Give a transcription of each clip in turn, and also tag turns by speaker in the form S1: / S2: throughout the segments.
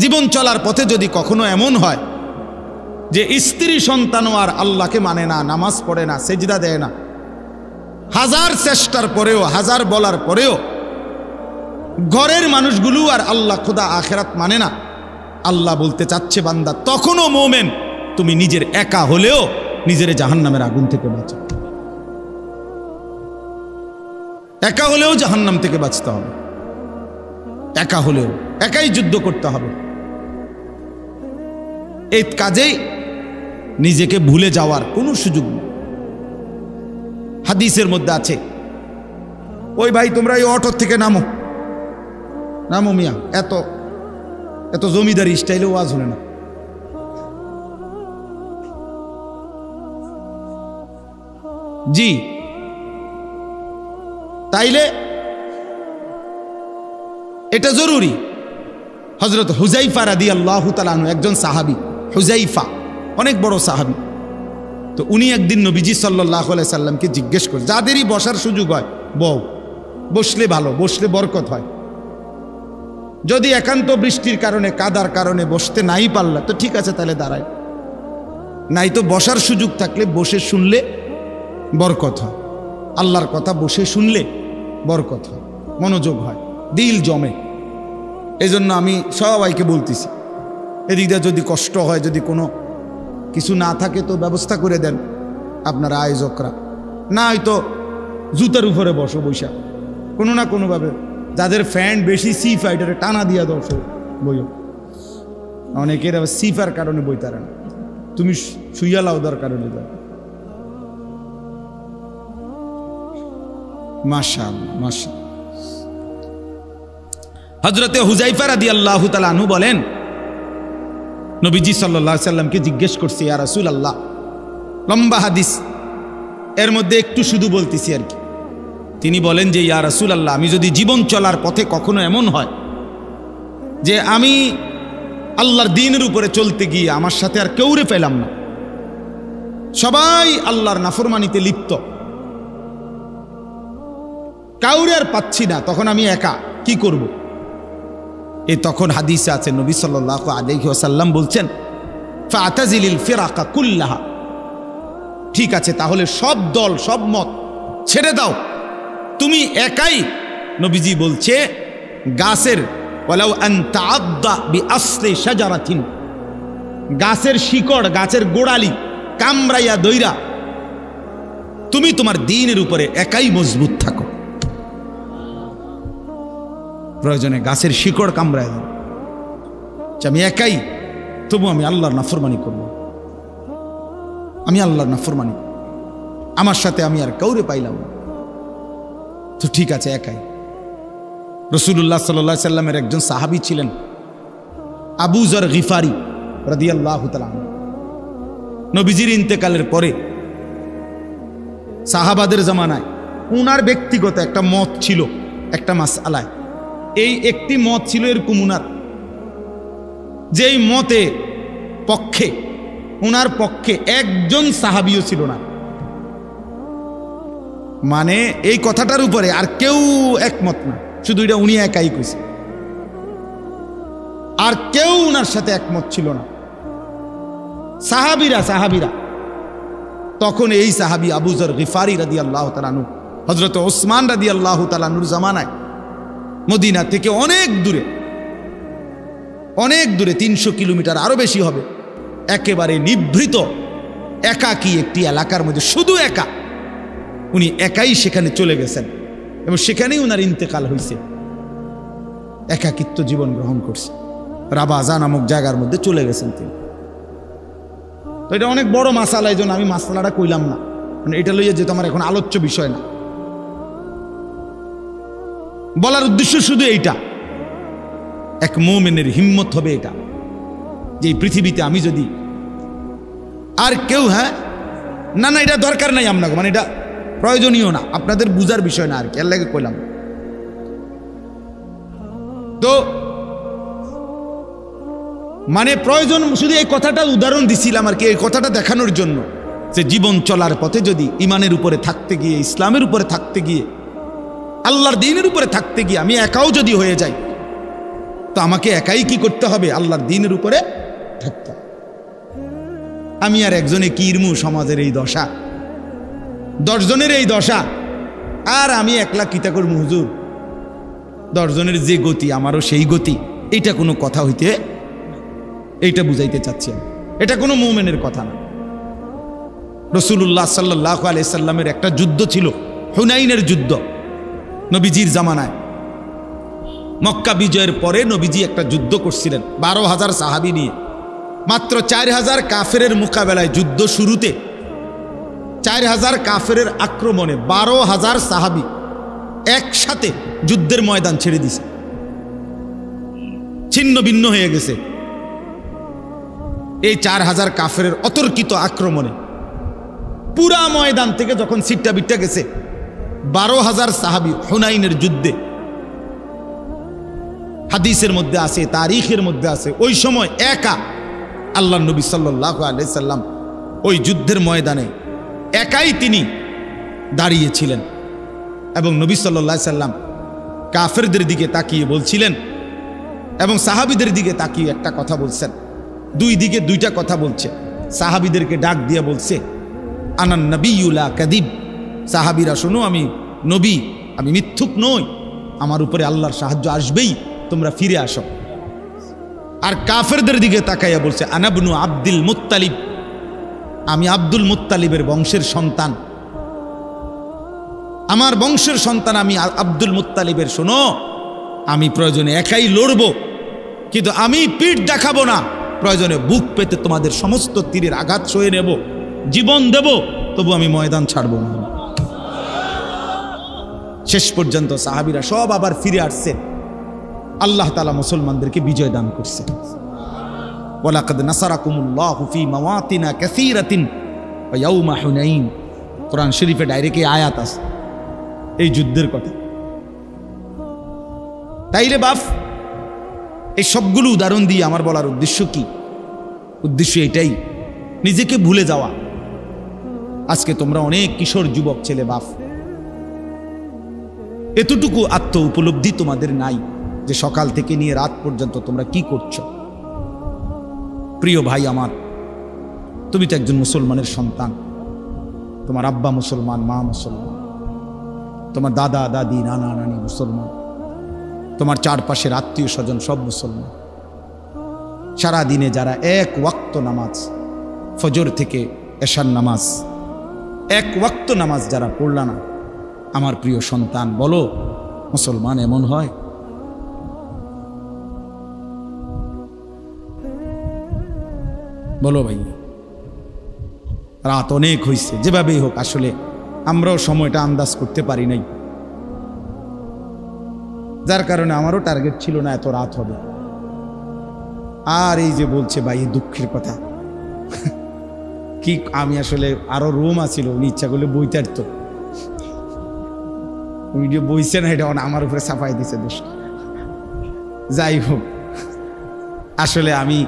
S1: জীবন চলার পথে যদি কখনো এমন হয় যে স্ত্রী সন্তানও আর আল্লাহকে মানে না, নামাজ পড়ে না, সেজদা দেয় না, হাজার চেষ্টার পরেও, হাজার বলার পরেও ঘরের মানুষগুলো আর আল্লাহ খোদা আখেরাত মানে না, আল্লাহ বলতে চাচ্ছে বান্দা তখনও মোমেন তুমি নিজের একা হলেও নিজের জাহান্নামের আগুন থেকে বাঁচো। একা হলেও জাহান্নাম থেকে বাঁচতে হবে, একা হলেও একাই যুদ্ধ করতে হবে। এই কাজেই নিজেকে ভুলে যাওয়ার কোনো সুযোগ নেই। হাদিসের মধ্যে আছে, ওই ভাই তোমরা এই অটো থেকে নামো, নামো মিয়া, এত এত জমিদারি স্টাইলে ওয়াজ হলে না। জি, তাইলে এটা জরুরি। হযরত হুযাইফা রাদিয়াল্লাহু তাআলা আনহু একজন সাহাবী, হুযাইফা অনেক বড় সাহাবী। তো উনি একদিন নবীজি সাল্লাল্লাহু আলাইহি সাল্লামকে জিজ্ঞেস করে, যাদেরই বসার সুযোগ হয় বউ, বসলে ভালো, বসলে বরকত হয়। যদি একান্ত বৃষ্টির কারণে, কাদার কারণে বসতে নাই পারলা তো ঠিক আছে, তাহলে দাঁড়ায়, নাই তো বসার সুযোগ থাকলে বসে শুনলে বরকত হয়। আল্লাহর কথা বসে শুনলে বরকত হয়, মনোযোগ হয়, দিল জমে। এজন্য আমি সবাইকে বলতেছি, এদিকটা যদি কষ্ট হয়, যদি কোনো কিছু না থাকে তো ব্যবস্থা করে দেন আপনারা আয়োজকরা, না হয়তো জুতার উপরে বসো বৈশা, কোনো না কোনোভাবে। যাদের ফ্যান বেশি সি ফাইটারে টানা দিয়া দর্শো বইও, অনেকের আবার সিফার কারণে বই তারা না, তুমি শুইয়া লাও দেওয়ার কারণে দাও। মাশাআল্লাহ, মাশাআল্লাহ। হযরতে হুযাইফা রাদিয়াল্লাহু তাআলা আনহু বলেন, নবীজি সাল্লাল্লাহু আলাইহি সাল্লামকে জিজ্ঞেস করছে, ইয়া রাসূলুল্লাহ, লম্বা হাদিস, এর মধ্যে একটু শুধু বলতেছি আর কি। তিনি বলেন যে, ইয়া রাসূলুল্লাহ, আমি যদি জীবন চলার পথে কখনো এমন হয় যে আমি আল্লাহর দ্বীনের উপরে চলতে গিয়ে আমার সাথে আর কেউরে পেলাম না, সবাই আল্লাহর নাফরমানিতে লিপ্ত, কাউরে আর পাচ্ছি না, তখন আমি একা কি করব? এই তখন হাদিসে আছে নবী সাল্লাল্লাহু আলাইহি ওয়াসাল্লাম বলছেন, ফাতাজিলিল ফিরাকা কুল্লাহা, ঠিক আছে তাহলে সব দল সব মত ছেড়ে দাও, তুমি একাই। নবীজি বলছে গাছের, ওয়ালাউ আন তাআদ্দা বিআসলি শাজারাতিন, গাছের শিকড়, গাছের গোড়ালি কামড়াইয়া দইরা তুমি তোমার দ্বীনের উপরে একাই মজবুত থাকো। প্রয়োজনে গাছের শিকড় কামড়ায় দাও, আমি একাই, তবু আমি আল্লাহর নাফরমানি করব, আমি আল্লাহর নাফরমানি, আমার সাথে আমি আর কাউরে পাইলাম না, তো ঠিক আছে একাই। রাসূলুল্লাহ সাল্লাল্লাহু আলাইহি সাল্লামের একজন সাহাবী ছিলেন আবু যর গিফারি রাদিয়াল্লাহু তাআলা আনহু। নবীজির ইন্তেকালের পরে সাহাবাদের জামানায় উনার ব্যক্তিগত একটা মত ছিল একটা মাসআলায়। এই একটি মত ছিল এরকম উনার, যেই মতে পক্ষে, উনার পক্ষে একজন সাহাবীও ছিল না, মানে এই কথাটার উপরে আর কেউ একমত না, শুধু এটা উনি একাই কইছে, আর কেউ উনার সাথে একমত ছিল না। সাহাবীরা তখন এই সাহাবী আবু যর গিফারি রাদিয়াল্লাহু তাআলা আনহু, হযরত ওসমান রাদিয়াল্লাহু তাআলা আনহুর জামানায় মদিনা থেকে অনেক দূরে 300 কিলোমিটার আরো বেশি হবে, একেবারে নিভৃত একাকী একটি এলাকার মধ্যে, শুধু একা, উনি একাই সেখানে চলে গেছেন এবং সেখানেই উনার ইন্তেকাল হয়েছে, একাকিত্ব জীবন গ্রহণ করছে, রাবাজা নামক জায়গার মধ্যে চলে গেছেন তিনি। তো এটা অনেক বড় মাসালা, এই জন্য আমি মাসালাটা কইলাম না, মানে এটা লইয়া যেহেতু আমার এখন আলোচ্য বিষয় না, বলার উদ্দেশ্য শুধু এইটা, এক মুমিনের হিম্মত হবে এটা, যে এই পৃথিবীতে আমি যদি আর কেউ, হ্যাঁ না না এটা দরকার নাই আপনাকে, মানে এটা প্রয়োজনীয় না, আপনাদের বুঝার বিষয় না আর কি, এর লাগে কইলাম। তো মানে প্রয়োজন, শুধু এই কথাটা উদাহরণ দিছিলাম আর কি, এই কথাটা দেখানোর জন্য যে জীবন চলার পথে যদি ইমানের উপরে থাকতে গিয়ে, ইসলামের উপরে থাকতে গিয়ে, আল্লাহর দ্বীনের উপরে থাকতে গিয়ে আমি একাও যদি হয়ে যাই, তো আমাকে একাই কি করতে হবে? আল্লাহর দ্বীনের উপরে থাকতে হবে। আমি আর একজনে কি ইরমু, সমাজের এই দশা, 10 জনের এই দশা, আর আমি একলা কিতা করবো হুজুর? 10 জনের যে গতি আমারও সেই গতি, এইটা কোনো কথা হইতে, এইটা বুঝাইতে চাচ্ছি আমি। এটা কোনো মুমিনের কথা না। রাসূলুল্লাহ সাল্লাল্লাহু আলাইহি সাল্লামের একটা যুদ্ধ ছিল, হুনাইনের যুদ্ধ, নবীজির জামানায়। মক্কা বিজয়ের পরে নবীজি একটা যুদ্ধ করছিলেন 12,000 সাহাবী নিয়ে। মাত্র 4,000 কাফেরের মোকাবেলায়, যুদ্ধ শুরুতে 4,000 কাফেরের আক্রমণে 12,000 সাহাবী একসাথে যুদ্ধের ময়দান ছেড়ে দিছে, ছিন্ন ভিন্ন হয়ে গেছে। এই 4,000 কাফেরের অতর্কিত আক্রমণে পুরা ময়দান থেকে যখন সিটটা বিটটা গেছে, 12,000 সাহাবী হুনাইনের যুদ্ধে, হাদিসের মধ্যে আছে, তারিখের মধ্যে আছে, ওই সময় একা আল্লাহর নবী সাল্লাল্লাহু আলাইহি সাল্লাম ওই যুদ্ধের ময়দানে একাই তিনি দাঁড়িয়েছিলেন। এবং নবী সাল্লাল্লাহু আলাইহি সাল্লাম কাফেরদের দিকে তাকিয়ে বলছিলেন এবং সাহাবীদের দিকে তাকিয়ে একটা কথা বলছেন। দুই দিকে দুইটা কথা বলছে। সাহাবীদেরকে ডাক দিয়ে বলছে, আনান নবিয়্যু লা কাযিব, সাহাবীরা শোনো, আমি নবী, আমি মিথ্যুক নই, আমার উপরে আল্লাহর সাহায্য আসবেই, তোমরা ফিরে আসো। আর কাফেরদের দিকে তাকাইয়া বলছে, আনা ইবনু আব্দুল মুত্তালিব, আমি আব্দুল মুত্তালিবের বংশের সন্তান, আমার বংশের সন্তান আমি আব্দুল মুত্তালিবের। শোনো, আমি প্রয়োজনে একাই লড়ব, কিন্তু আমি পিঠ দেখাবো না, প্রয়োজনে বুক পেতে তোমাদের সমস্ত তীরের আঘাত সয়ে নেব, জীবন দেব, তবু আমি ময়দান ছাড়ব না। শেষ পর্যন্ত সাহাবীরা সব আবার ফিরে আসছে। আল্লাহ তাআলা মুসলমানদেরকে বিজয় দান করছে। ওয়ালাকাদ নাসারাকুমুল্লাহু ফি মাওয়াতিনা কাসীরাতিন ওয়া ইয়াউমা হুনাইন, কোরআন শরীফে ডাইরেক্ট এই আয়াত আছে এই যুদ্ধের কথা। তাইলে বাপ, এই সবগুলো উদাহরণ দিয়ে আমার বলার উদ্দেশ্য কি? উদ্দেশ্য এটাই, নিজেকে ভুলে যাওয়া। আজকে তোমরা অনেক কিশোর যুবক ছেলে বাপ, এতটুকু আত্ম উপলব্ধি তোমাদের নাই যে সকাল থেকে নিয়ে রাত পর্যন্ত তোমরা কি করছো। প্রিয় ভাই আমার, তুমি তো একজন মুসলমানের সন্তান, তোমার আব্বা মুসলমান, মা মুসলমান, তোমার দাদা দাদি নানা নানি মুসলমান, তোমার চারপাশের আত্মীয় স্বজন সব মুসলমান। সারা দিনে যারা এক ওয়াক্ত নামাজ, ফজর থেকে এশার নামাজ, এক ওয়াক্ত নামাজ যারা পড়লা না, আমার প্রিয় সন্তান, বলো মুসলমান এমন হয়? বলো ভাই, রাত অনেক হয়েছে, যেভাবেই হোক, আসলে আমরাও সময়টা আন্দাজ করতে পারি নাই, যার কারণে আমারও টার্গেট ছিল না এত রাত হবে। আর এই যে বলছে ভাই দুঃখের কথা কি, আমি আসলে আরো রুম আছিল, উনি ইচ্ছা করলে বইতে আর তো ভিডিও বইছে না, এটা আমার উপরে ছাপাই দিছে দোষ। যাই হোক, আসলে আমি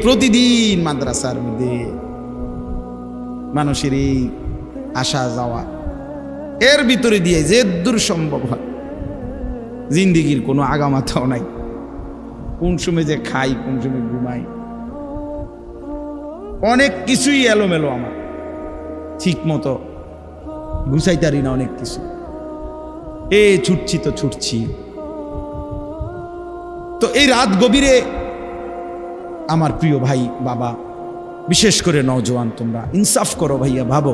S1: প্রতিদিন মাদ্রাসার মধ্যে মানুষের এই আসা যাওয়া, এর ভিতরে দিয়ে যে দূর সম্ভব হয়, জিন্দিগির কোনো আগামাথাও নাই, কোন সময় যে খাই, কোন সময় ঘুমাই, অনেক কিছুই এলোমেলো, আমার ঠিক মতো গুছাইতারি না অনেক কিছু। ছুটছি তো ছুটছি। তো এই রাত গভীরে আমার প্রিয় ভাই বাবা, বিশেষ করে নওজোয়ান, তোমরা ইনসাফ করো ভাইয়া, ভাবো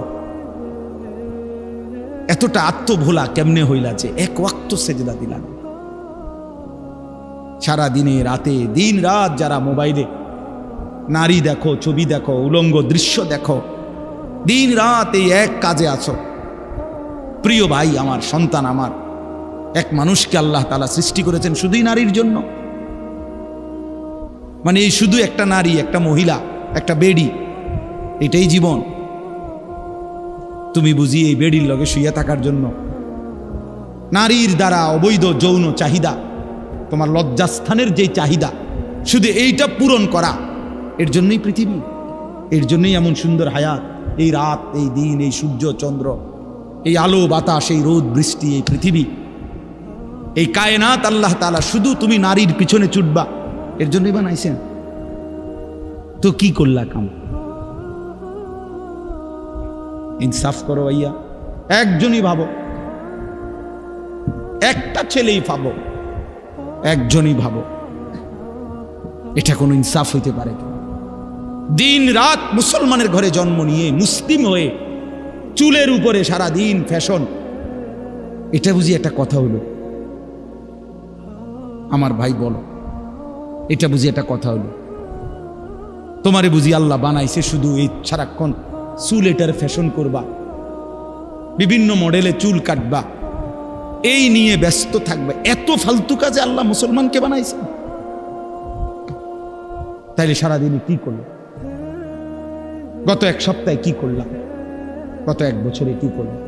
S1: এতটা আত্মভোলা কেমনে হইলা যে এক ওয়াক্ত সেজদা দিলাম। সারা দিনে রাতে দিন রাত যারা মোবাইলে নারী দেখো, ছবি দেখো, উলঙ্গ দৃশ্য দেখো, দিন রাত এই এক কাজে আছো। প্রিয় ভাই আমার, সন্তান আমার, এক মানুষকে আল্লাহ তাআলা সৃষ্টি করেছেন শুধুই নারীর জন্য। মানে এই শুধু একটা নারী, একটা মহিলা, একটা বেডি, এটাই জীবন? তুমি বুঝি এই বেডির লগে শুয়ে থাকার জন্য? নারীর দ্বারা অবৈধ যৌন চাহিদা, তোমার লজ্জাস্থানের যে চাহিদা, শুধু এইটা পূরণ করা, এর জন্যই পৃথিবী, এর জন্যই এমন সুন্দর হায়াত, এই রাত, এই দিন, এই সূর্য চন্দ্র, এই আলো বাতাস, এই রোদ বৃষ্টি, এই পৃথিবী। এই কায়নাত আল্লাহ তাআলা শুধু তুমি নারীর পিছনে ছুটবা এর জন্যই বানাইছেন। তো কি করলা কাম? ইনসাফ করো ভাইয়া, একজনই ভাবো, একটা ছেলেই ভাবো, একজনই ভাবো, এটা কোনো ইনসাফ হইতে পারে? দিন রাত মুসলমানের ঘরে জন্ম নিয়ে মুসলিম হয়ে চুলের উপরে সারা দিন ফ্যাশন, এটা বুঝি একটা কথা হলো? আমার ভাই বলো, এটা বুঝি একটা কথা হলো? তোমারে বুঝি আল্লাহ বানাইছে শুধু এই সারাক্ষণ চুল এটার ফ্যাশন করবা, বিভিন্ন মডেলে চুল কাটবা, এই নিয়ে ব্যস্ত থাকবে? এত ফালতু কাজে আল্লাহ মুসলমানকে বানাইছে? তাইলে সারাদিনে কি করলাম? গত এক সপ্তাহে কি করলাম? গত এক বছরে কি করলাম?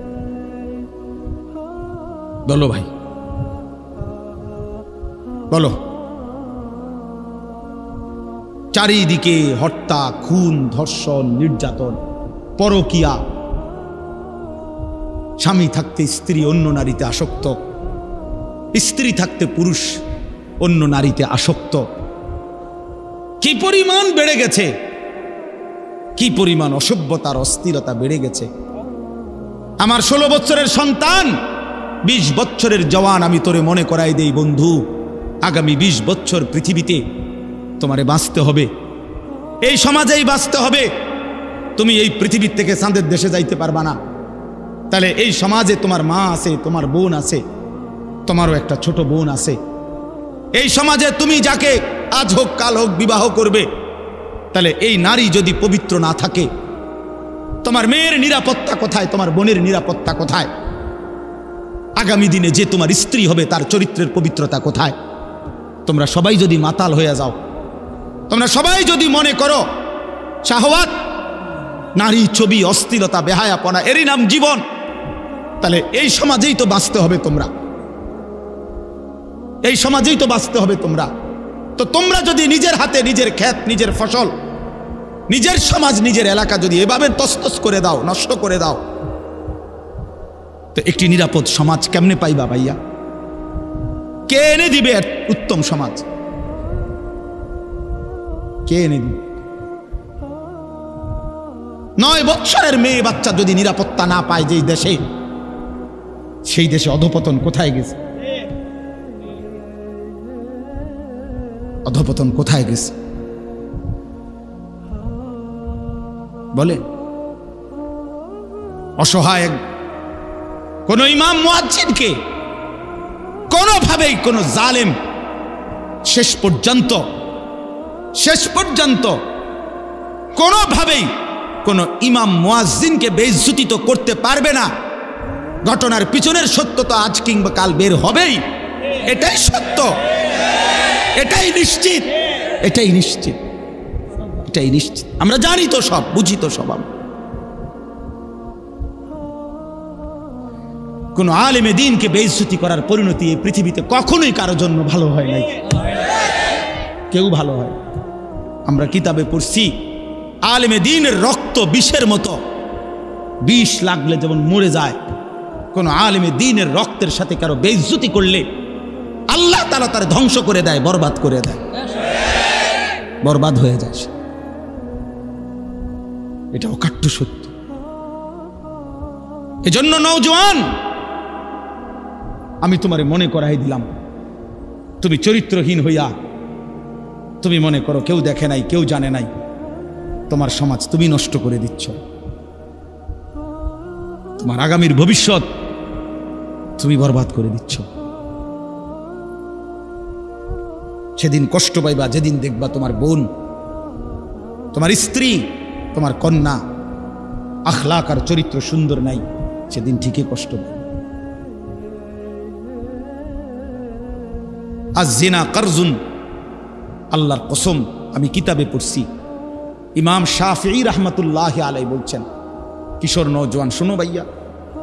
S1: বলো ভাই, বলো। চারিদিকে হত্যা, খুন, ধর্ষণ, নির্যাতন, পরকিয়া, স্বামী থাকতে স্ত্রী অন্য নারীতে আসক্ত, স্ত্রী থাকতে পুরুষ অন্য নারীতে আসক্ত। কি পরিমাণ বেড়ে গেছে, কি পরিমাণ অসভ্যতার অস্থিরতা বেড়ে গেছে। আমার 16 বছরের সন্তান, 20 বছরের জওয়ান, আমি তোরে মনে করাই দেই বন্ধু, আগামী 20 বছর পৃথিবীতে তোমারে বাঁচতে হবে, এই সমাজেই বাঁচতে হবে। তুমি এই পৃথিবীর থেকে চাঁদের দেশে যাইতে পারবা না। তাহলে এই সমাজে তোমার মা আছে, তোমার বোন আছে, তোমারও একটা ছোট বোন আছে। এই সমাজে তুমি যাকে আজ হোক কাল হোক বিবাহ করবে, তাহলে এই নারী যদি পবিত্র না থাকে, তোমার মেয়ের নিরাপত্তা কোথায়? তোমার বোনের নিরাপত্তা কোথায়? আগামী দিনে যে তোমার স্ত্রী হবে তার চরিত্রের পবিত্রতা কোথায়? তোমরা সবাই যদি মাতাল হয়ে যাও, তোমরা সবাই যদি মনে করো শাহওয়াত, নারী ছবি, অশ্লীলতা, বেহায়াপনা এরই নাম জীবন, তাহলে এই সমাজেই তো বাঁচতে হবে তোমরা, এই সমাজেই তো বাঁচতে হবে তোমরা। তো তোমরা যদি নিজের হাতে নিজের ক্ষেত, নিজের ফসল, নিজের সমাজ, নিজের এলাকা যদি এভাবে তছনছ করে দাও, নষ্ট করে দাও, তো একটি নিরাপদ সমাজ কেমনে পাইবা ভাইয়া? কে এনে দিবে উত্তম সমাজ? কে এনে দিবে? 9 বছরের মেয়ে বাচ্চা যদি নিরাপত্তা না পায় যেই দেশে, সেই দেশে অধঃপতন কোথায় গেছে? অধঃপতন কোথায় গেছে বলে? অসহায় কোন ইমাম মুয়াজ্জিনকে কোনোভাবেই কোন জালেম শেষ পর্যন্ত কোনোভাবেই কোন ইমাম মুয়াজ্জিনকে বেইজ্জতি তো করতে পারবে না। ঘটনার পিছনের সত্য তো আজ কিংবা কাল বের হবেই, এটাই সত্য, এটাই নিশ্চিত, এটাই নিশ্চিত, এটাই নিশ্চিত। আমরা জানি তো সব, বুঝি তো সব। কোন আলেমে দ্বীনকে বেইজ্জতি করার পরিণতি এই পৃথিবীতে কখনোই কারোর জন্য ভালো হয় নাই, কেউ ভালো হয়। আমরা কিতাবে পড়ছি আলেমে দ্বীনের রক্ত বিষের মতো, বিষ লাগলে যেমন মরে যায়, কোন আলেমে দ্বীনের রক্তের সাথে কারো বেইজ্জতি করলে আল্লাহ তাআলা তার ধ্বংস করে দেয়, বরবাদ করে দেয়, বরবাদ হয়ে যায়। এটা অকাট্য সত্য। এজন্য নওজোয়ান, আমি তোমারে মনে করাই দিলাম, তুমি চরিত্রহীন হইয়া তুমি মনে করো কেউ দেখে নাই, কেউ জানে নাই, তোমার সমাজ তুমি নষ্ট করে দিচ্ছ, তোমার আগামীর ভবিষ্যৎ তুমি বরবাদ করে দিচ্ছ। সেদিন কষ্ট পাইবা যেদিন দেখবা তোমার বোন, তোমার স্ত্রী, তোমার কন্যা আখলাক আর চরিত্র সুন্দর নাই, সেদিন ঠিকই কষ্ট পাবে। আজ-জিনা কারজুন, আল্লাহর কসম, আমি কিতাবে পড়ছি, ইমাম শাফিঈ রাহমাতুল্লাহি আলাইহি বলছেন, কিশোর নওজোয়ান শোনো ভাইয়া,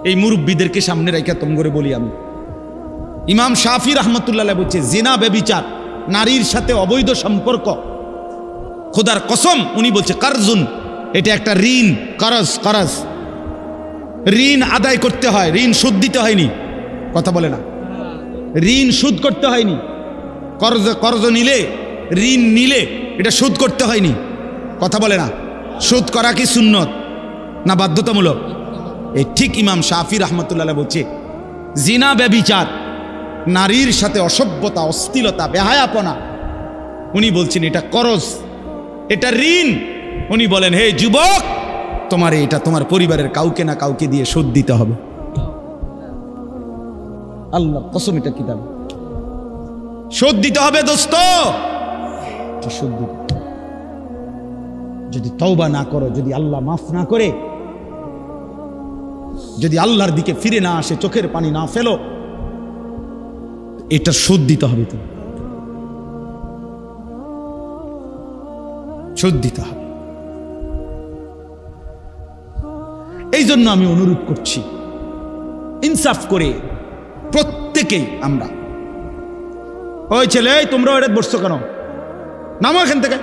S1: এই মুরব্বীদেরকে সামনে রেখে তোম করে বলি আমি, ইমাম শাফিঈ রাহমাতুল্লাহ আলাইহি বলছে জিনা, ব্যভিচার, নারীর সাথে অবৈধ সম্পর্ক, খোদার কসম উনি বলছে কারজুন, এটা একটা ঋণ, করজ, ঋণ আদায় করতে হয়, ঋণ শোধ দিতে হয়নি, কথা বলে না, ঋণ শোধ করতে হয়নি, কর্জ নিলে, ঋণ নিলে এটা শোধ করতে হয়নি। কথা বলে না? শোধ করা কি সুন্নত না বাধ্যতামূলক? এই ঠিক ইমাম শাফি রহমতুল্লাহ বলছে, জিনা ব্যভিচার, নারীর সাথে অসভ্যতা, অশ্লীলতা, বেহায়াপনা, উনি বলছেন এটা করজ, এটা ঋণ। উনি বলেন, হে যুবক, তোমার এটা তোমার পরিবারের কাউকে না কাউকে দিয়ে শোধ দিতে হবে। আল্লাহ কসম, এটা কিতাব শোধ দিতে হবে দোস্ত, শোধ দিতে। যদি তওবা না করো, যদি আল্লাহ মাফ না করে, যদি আল্লাহর দিকে ফিরে না আসে, চোখের পানি না ফেলো, এটা শোধ দিতে হবে। তো শোধ দিতে হবে। এই জন্য আমি অনুরোধ করছি, ইনসাফ করে প্রত্যেকেই আমরা, ওই ছেলে তোমরা ওটা বসছো কেন, নামো এখান থেকে,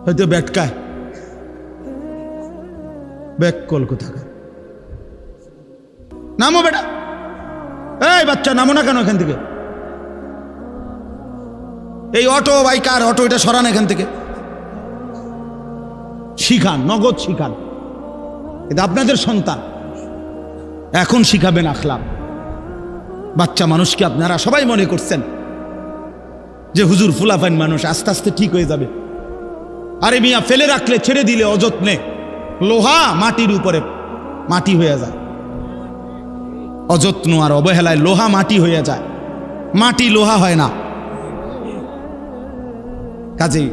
S1: হয়তো ব্যাটকায় ব্যাক কল কোথাকার, নামো বেটা, এই বাচ্চা নামো না কেন এখান থেকে, এই অটো বাইকার অটো এটা সরান এখান থেকে। শিখান, নগদ শিখান, এটা আপনাদের সন্তান, এখন শিখাবেন আখলাক। বাচ্চা মানুষকে আপনারা সবাই মনে করছেন যে হুজুর ফুলাফাইন মানুষ, আস্তে আস্তে ঠিক হয়ে যাবে। আরে মিয়া, ফেলে রাখলে, ছেড়ে দিলে অযত্নে লোহা মাটির উপরে মাটি হয়ে যায়। অযত্ন আর অবহেলায় লোহা মাটি হয়ে যায়, মাটি লোহা হয় না। কাজেই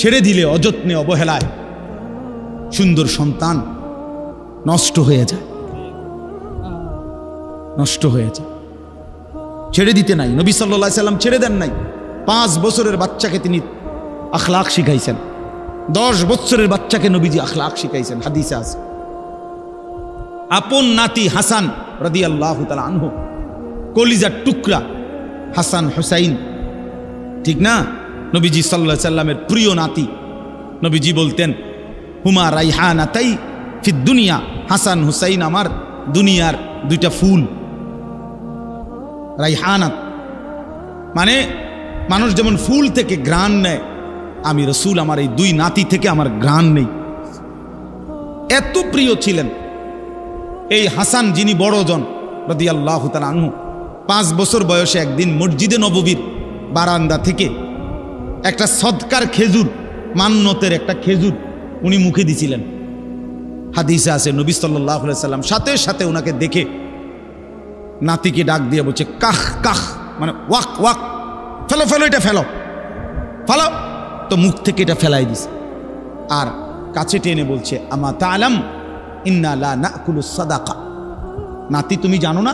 S1: ছেড়ে দিলে অযত্নে অবহেলায় সুন্দর সন্তান নষ্ট হয়ে যায়, নষ্ট হয়ে যায়। ছেড়ে দিতে নাই, নবী সাল্লাল্লাহু আলাইহি সাল্লাম ছেড়ে দেন নাই। 5 বছরের বাচ্চাকে তিনি আখলাক শিখাইছেন, 10 বছরের বাচ্চাকে নবীজি আখলাক শিখাইছেন, হাদিসে আছে। আপন নাতি হাসান রাদিয়াল্লাহু তাআলা আনহু, কলিজার টুকরা হাসান হুসাইন, ঠিক না? নবীজি সাল্লাল্লাহু আলাইহি সাল্লামের প্রিয় নাতি। নবীজি বলতেন, হুমা রাইহানাতাই ফিদ দুনিয়া, হাসান হুসাইন আমার দুনিয়ার 2টা ফুল। রাইহানাত মানে মানুষ যেমন ফুল থেকে ঘ্রাণ নেয়, আমি রাসূল আমার এই 2 নাতি থেকে আমার ঘ্রাণ নেই। এত প্রিয় ছিলেন এই হাসান, যিনি বড়জন রাদিয়াল্লাহু তাআলা আনহু। 5 বছর বয়সে একদিন মসজিদে নববীর বারান্দা থেকে একটা সদকার খেজুর, মান্নতের একটা খেজুর উনি মুখে দিছিলেন। হাদিসে আছে, নবী সাল্লাল্লাহু আলাইহি সাল্লাম সাথে সাথে ওনাকে দেখে নাতিকে ডাক দিয়ে বলছে, কাহ কাহ, মানে ওয়াক ওয়াক, ফেলো ফেলো, এটা ফেলো ফেলো। তো মুখ থেকে এটা ফেলাই দিছে, আর কাছে টেনে বলছে, আমা তাআলাম ইন্না লা নাকুলু সাদাকা, নাতি তুমি জানো না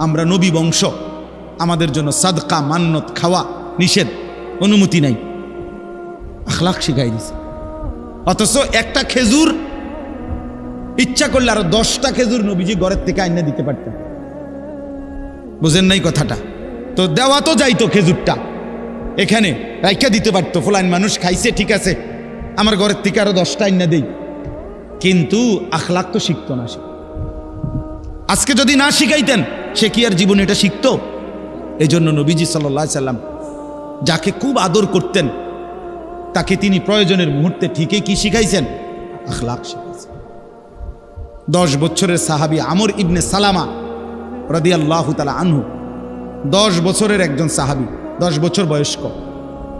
S1: আমরা নবী বংশ, আমাদের জন্য সাদকা মান্নত খাওয়া নিষেধ, অনুমতি নাই। আখলাক শিখাই দিছে। অথচ একটা খেজুর ইচ্ছা করলে আরো 10টা খেজুর নবীজি ঘরের থেকে আইনা দিতে পারতেন। বুঝেন নাই কথাটা? তো দেওয়া তো যাইতো, খেজুরটা এখানে রাইখা দিতে পারতো, ফুলান মানুষ খাইছে, ঠিক আছে, আমার ঘরের থেকে আরো 10টা আইনা দেই, কিন্তু আখলাক তো শিখতো না সে। আজকে যদি না শিখাইতেন, সে কি আর জীবনে এটা শিখতো? এই জন্য নবীজি সাল্লাল্লাহু আলাইহি সাল্লাম যাকে খুব আদর করতেন, তাকে তিনি প্রয়োজনের মুহূর্তে ঠিকই কি শিখাইছেন? আখলাক শিখাইছেন। 10 বছরের সাহাবী আমর ইবনে সালামা রাদিয়াল্লাহু তাআলা আনহু, 10 বছরের একজন সাহাবী, 10 বছর বয়স্ক,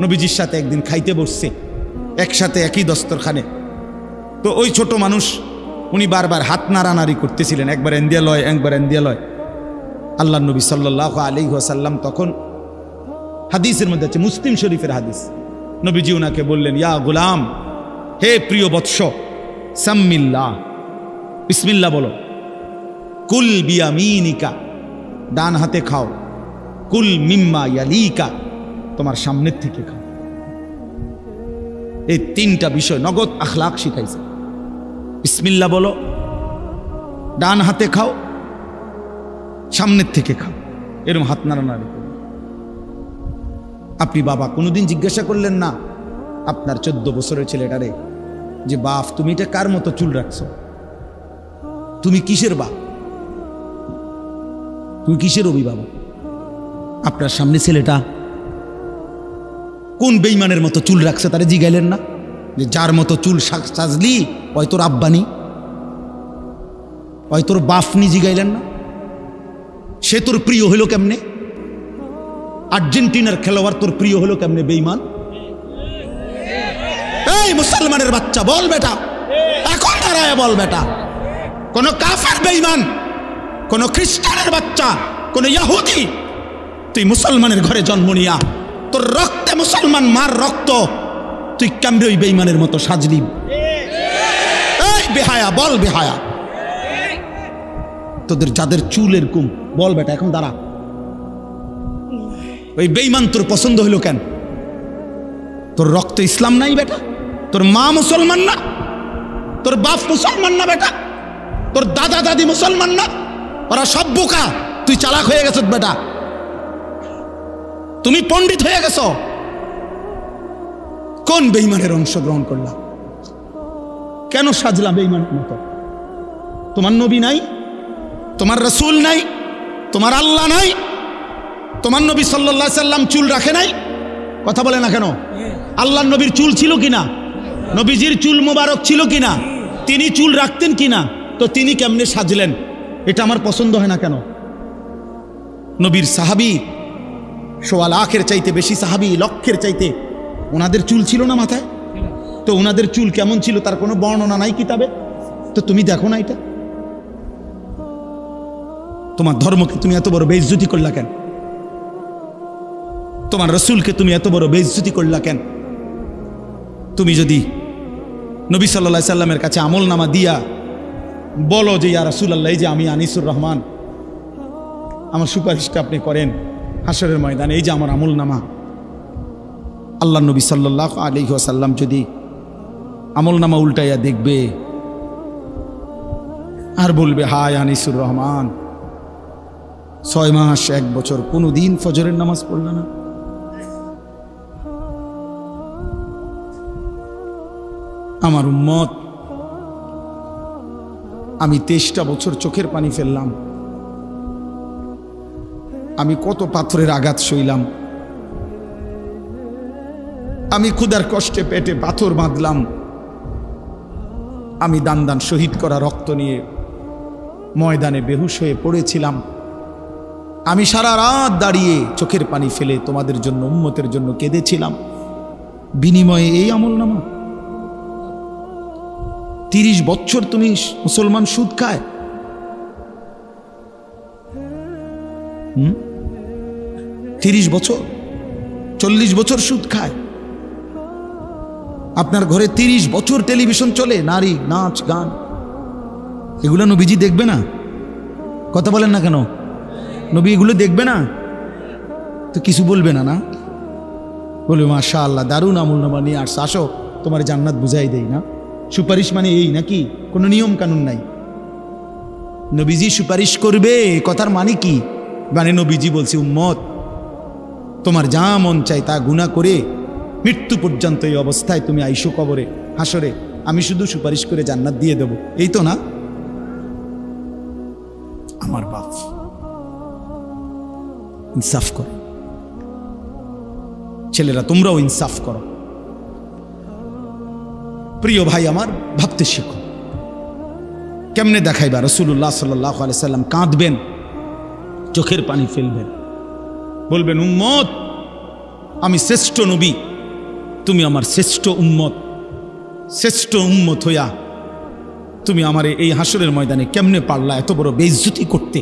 S1: নবীজির সাথে একদিন খাইতে বসছে একসাথে একই দস্তরখানে। তো ওই ছোট মানুষ, উনি বারবার হাত নাড়ানাড়ি করতেছিলেন, একবার এন্দিয়া লয়, একবার এন্দিয়া লয়। আল্লাহ নবী সাল্লাল্লাহু আলাইহি ওয়াসাল্লাম তখন, হাদিসের মধ্যে আছে, মুসলিম শরীফের হাদিস, নবীজি ওনাকে বললেন, ইয়া গুলাম, হে প্রিয় বৎস, সাম্মিল্লাহ, বিসমিল্লাহ বলো, কুল বিয়ামিনিকা, ডান হাতে খাও, কুল মিম্মা ইয়ালিকা, তোমার সামনের থেকে খাও। এই 3টা বিষয় নগদ আখলাক শিখাইছে। বিসমিল্লাহ বলো, ডান হাতে খাও, সামনের থেকে খাও, এরকম হাত নাড়ানাড়ি। আপনি বাবা কোনোদিন জিজ্ঞাসা করলেন না আপনার 14 বছরের ছেলেটারে যে, বাপ তুমি এটা কার মতো চুল রাখছো, তুমি কিসের বাপ? তুমি কিসের অভিভাবক? আপনার সামনে ছেলেটা কোন বেঈমানের মতো চুল রাখছে তারে জিগাইলেন না যে যার মতো চুল সাজলি ওই তোর আব্বানি, ওই তোর বাফনি, জিগাইলেন না? সে তোর প্রিয় হলো কেমনে? আর্জেন্টিনার খেলোয়াড় তোর প্রিয় হলো কেমনে বেঈমান? এই মুসলমানের বাচ্চা বল বেটা, এখন দাঁড়ায় বল বেটা, কোন কাফের বেঈমান, কোন খ্রিস্টানের বাচ্চা, কোন ইহুদি, তুই মুসলমানের ঘরে জন্ম নিয়া তোর রক্তে মুসলমান মার রক্ত, তুই কেমনে ওই বেঈমানের মতো সাজলি? এই বেহায়া বল, বেহায়া তোদের যাদের চুল এরকম, বল বেটা এখন দাঁড়া, ওই বেঈমান তোর পছন্দ হইল কেন? তোর রক্ত ইসলাম নাই বেটা? তোর মা মুসলমান না? তোর বাপ মুসলমান না বেটা? তোর দাদা দাদি মুসলমান না? ওরা সব বোকা, তুই চালাক হয়ে গেছ বেটা, তুমি পণ্ডিত হয়ে গেছ। কোন বেঈমানের অংশগ্রহণ করলা? কেন সাজলা বেঈমানের মতো? তোমার নবী নাই, তোমার রাসূল নাই, তোমার আল্লাহ নাই, তোমার নবী সাল্লাল্লাহু আলাইহি সাল্লাম চুল রাখে নাই? কথা বলে না কেন? আল্লাহর নবীর চুল ছিল কিনা? নবীজির চুল মোবারক ছিল কিনা? তিনি চুল রাখতেন কিনা? তো তিনি কেমনে সাজলেন? এটা আমার পছন্দ হয় না কেন? নবীর সাহাবী সোয়া লাখের চাইতে বেশি সাহাবী, লক্ষের চাইতে, ওনাদের চুল ছিল না মাথায়? তো ওনাদের চুল কেমন ছিল তার কোনো বর্ণনা নাই কিতাবে? তো তুমি দেখো না এটা? তোমার ধর্মকে তুমি এত বড় বেইজ্জতি করলা কেন? তোমার রাসূলকে তুমি এত বড় বেইজ্জতি করলা কেন? তুমি যদি নবী সাল্লাল্লাহু আলাইহি সাল্লামের কাছে আমলনামা দিয়া বলো যে ইয়া রাসূলুল্লাহ, এই যে আমি আনিসুর রহমান, আমার সুপারিশটা আপনি করেন হাসরের ময়দানে, এই যে আমার আমলনামা, আল্লাহ নবী সাল্লাল্লাহু আলাইহি ওয়াসাল্লাম যদি আমলনামা উল্টাইয়া দেখবে আর বলবে, হায় আনিসুর রহমান, 6 মাস 1 বছর কোনোদিন ফজরের নামাজ পড়ল না। আমার উম্মত, আমি 23টা বছর চোখের পানি ফেললাম, আমি কত পাথরের আঘাত সইলাম, আমি ক্ষুধার কষ্টে পেটে পাথর বাঁধলাম, আমি দান দান শহীদ করা রক্ত নিয়ে ময়দানে বেহুশ হয়ে পড়েছিলাম, আমি সারা রাত দাঁড়িয়ে চোখের পানি ফেলে তোমাদের জন্য, উম্মতের জন্য কেঁদেছিলাম, বিনিময়ে এই আমলনামা? 30 বছর তুমি মুসলমান সুদ খায়, 30 বছর 40 বছর সুদ খায়, আপনার ঘরে 30 বছর টেলিভিশন চলে, নারী নাচ গান, এগুলো নবীজি দেখবে না? কথা বলেন না কেন? নবী এগুলো দেখবে না? তো কিছু বলবে না? না বলবে মাশাআল্লাহ দারুণ আমলনামা নিয়ে আসছে, আসো তোমার জান্নাত বুঝাই দেই। না সুপারিশ মানে এই নাকি? কোনো নিয়ম কানুন নাই। নবীজি সুপারিশ করবে কথার মানে কি? মানে নবীজি বলছে, উম্মত তোমার যা মন চাই তা গুনাহ করে মৃত্যু পর্যন্ত এই অবস্থায় তুমি আইসো কবরে, হাসরে, আমি শুধু সুপারিশ করে জান্নাত দিয়ে দেব, এই তো না? আমার বাপ, ইনসাফ করো ছেলেরা, তোমরাও ইনসাফ করো। প্রিয় ভাই আমার, ভাবতে শিখো। কেমনে দেখাইবা? রাসূলুল্লাহ সাল্লাল্লাহু আলাইহি সাল্লাম কাঁদবেন, চোখের পানি ফেলবেন, বলবেন, উম্মত আমি শ্রেষ্ঠ নবী, তুমি আমার শ্রেষ্ঠ উম্মত, শ্রেষ্ঠ উম্মত হইয়া তুমি আমারে এই হাসরের ময়দানে কেমনে পারলা এত বড় বেইজ্জতি করতে?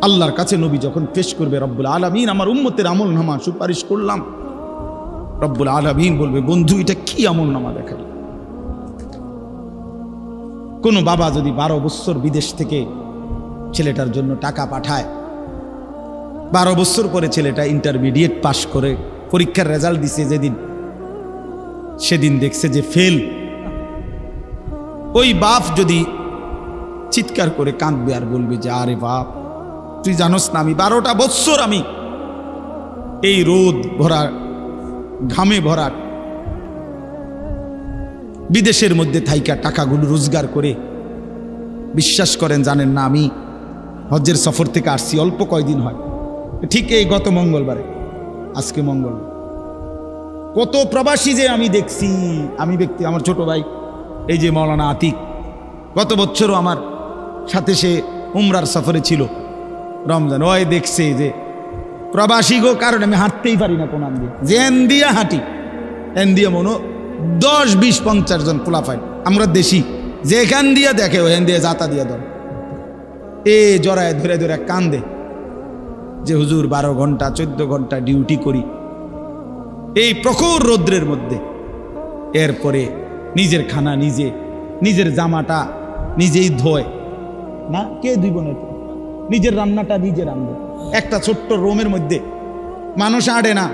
S1: আল্লাহর কাছে নবী যখন পেশ করবে, রব্বুল আলামিন আমার উম্মতের আমলনামা সুপারিশ করলাম, রব্বুল আলামিন বলবে, বন্ধু এটা কি আমলনামা দেখাই? কোন বাবা যদি 12 বছর বিদেশ থেকে ছেলেটার জন্য টাকা পাঠায়, 12 বছর পরে ছেলেটা ইন্টারমিডিয়েট পাশ করে পরীক্ষার রেজাল্ট দিছে, যেদিন সেদিন দেখছে যে ফেল, ওই বাপ যদি চিৎকার করে কাঁদবে আর বলবে যে, আরে বাপ তুই জানোস না আমি 12টা বছর আমি এই রোদ ভরা ঘামে ভরা বিদেশের মধ্যে থাইকা টাকাগুলো রোজগার করে, বিশ্বাস করেন জানেন না আমি হজ্জের সফর থেকে আসছি, অল্প কয়দিন হয়, ঠিক এই গত মঙ্গলবারে, আজকে মঙ্গলবার। কত প্রবাসী যে আমি দেখছি, আমার ছোট ভাই এই যে মৌলানা আতিক, গত বছরও আমার সাথে সে উমরার সফরে ছিল রমজান, ওই দেখছে যে প্রবাসী গো, কারণ আমি হাঁটতেই পারি না কোন দিয়ে, যে এন দিয়া হাঁটি, এন দিয়ে মনো 10, 20, 50 জন পোলাফাই, আমরা দেশি যেখান দিয়ে দেখে ওখান দিয়ে যাতা দিয়ে ধর, এ জড়ায় ধরে ধরে কান্দে যে হুজুর 12 ঘন্টা 14 ঘন্টা ডিউটি করি এই প্রখর রৌদ্রের মধ্যে, এরপরে নিজের খানা নিজে, নিজের জামাটা নিজেই ধোয় না, কে ধুইব না, নিজের রান্নাটা নিজে রান্না, একটা ছোট্ট রুমের মধ্যে মানুষ আড়ে না,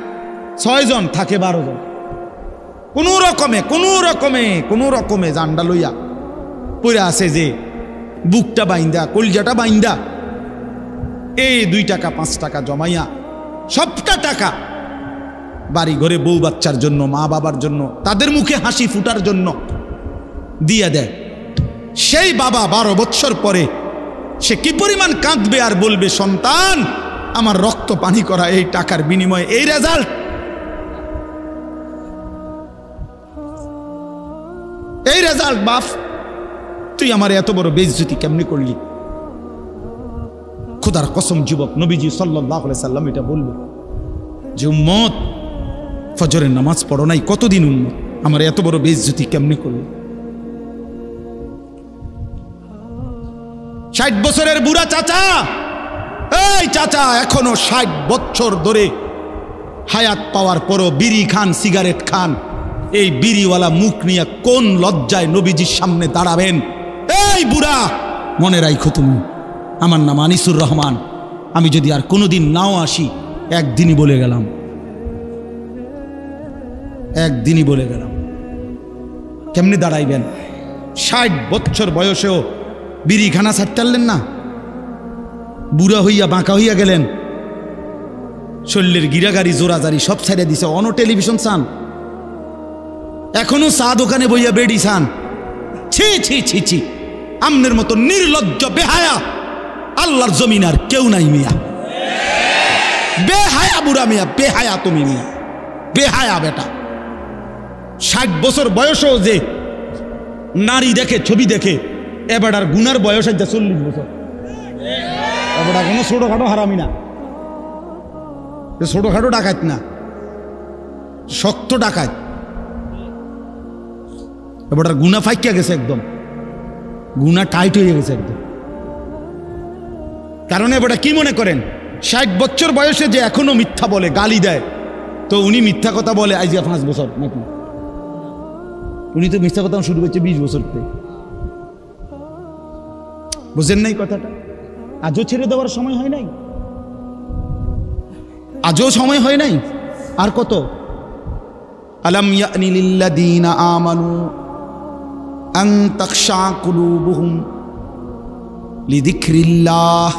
S1: 6 জন থাকে 12 জন, কোনো রকমে জান্ডা লইয়া পড়ে আছে, যে বুকটা বাইন্দা কলজাটা বাইন্দা এই 2 টাকা 5 টাকা জমাইয়া সবটা টাকা বাড়ি ঘরে বউ বাচ্চার জন্য, মা বাবার জন্য, তাদের মুখে হাসি ফুটার জন্য দিয়ে দেয়। সেই বাবা 12 বছর পরে সে কি পরিমাণ কাঁদবে আর বলবে, সন্তান আমার রক্ত পানি করা এই টাকার বিনিময়ে এই রেজাল্ট, বাপ তুই আমার এত বড় বেইজ্জতি কেমনে করলি। খোদার কসম যুবক, নবীজি সাল্লাল্লাহু আলাইহি সাল্লাম এটা বলবে যে উম্মত ফজরের নামাজ পড়ো নাই, কতদিন উম্মত, আমার এত বড় বেইজ্জতি কেমনে করলি। 60 বছরের বুড়া চাচা, এই চাচা এখনো 60 বছর ধরে হায়াত পাওয়ার পরও বিড়ি খান, সিগারেট খান, এই বিড়িওয়ালা মুখ নিয়ে কোন লজ্জায় নবীজির সামনে দাঁড়াবেন। এই বুড়া, মনে রাখো তুমি, আমার নাম আনিসুর রহমান, আমি যদি আর কোনোদিন নাও আসি, একদিনই বলে গেলাম, কেমনে দাঁড়াইবেন। 60 বছর বয়সেও বিড়ি খানা ছাড়তে পারলেন না, বুড়া হইয়া বাঁকা হইয়া গেলেন, শরীরের গিরাগাড়ি জোরাজারি সব ছেড়ে দিছে, অনো টেলিভিশন চান, এখনো চা দোকানে বইয়া বেড়ি চান। ছি ছি ছি ছি, আমনের মতো নির্লজ্জ বেহায়া আল্লাহর জমিন আর কেউ নাই মিয়া, বেহায়া বুড়া মিয়া, বেহায়া তুমি মিয়া, বেহায়া বেটা। 60 বছর বয়সও যে নারী দেখে, ছবি দেখে, এবার আর গুনার বয়স আছে 40 বছর, এবার কোনো ছোটখাটো হারামি না, ছোটখাটো ডাকাত না, শক্ত ডাকাত, এবার গুনা ফাইকিয়া গেছে, একদম গুনা টাইট হয়ে গেছে একদম। কারণ এবার কি মনে করেন, 60 বছর বয়সে যে এখনো মিথ্যা বলে, গালি দেয়, তো উনি মিথ্যা কথা বলে আজ 5 বছর নাকি, উনি তো মিথ্যা কথা শুরু করছে 20 বছর থেকে, বুঝেন নাই কথাটা। আজও ছেড়ে দেওয়ার সময় হয় নাই, আজও সময় হয় নাই, আর কত। আলাম ইয়ানি লিল্লাযীনা আমানু আন তাখশা কুলুবুহুম লিযিকরিল্লাহ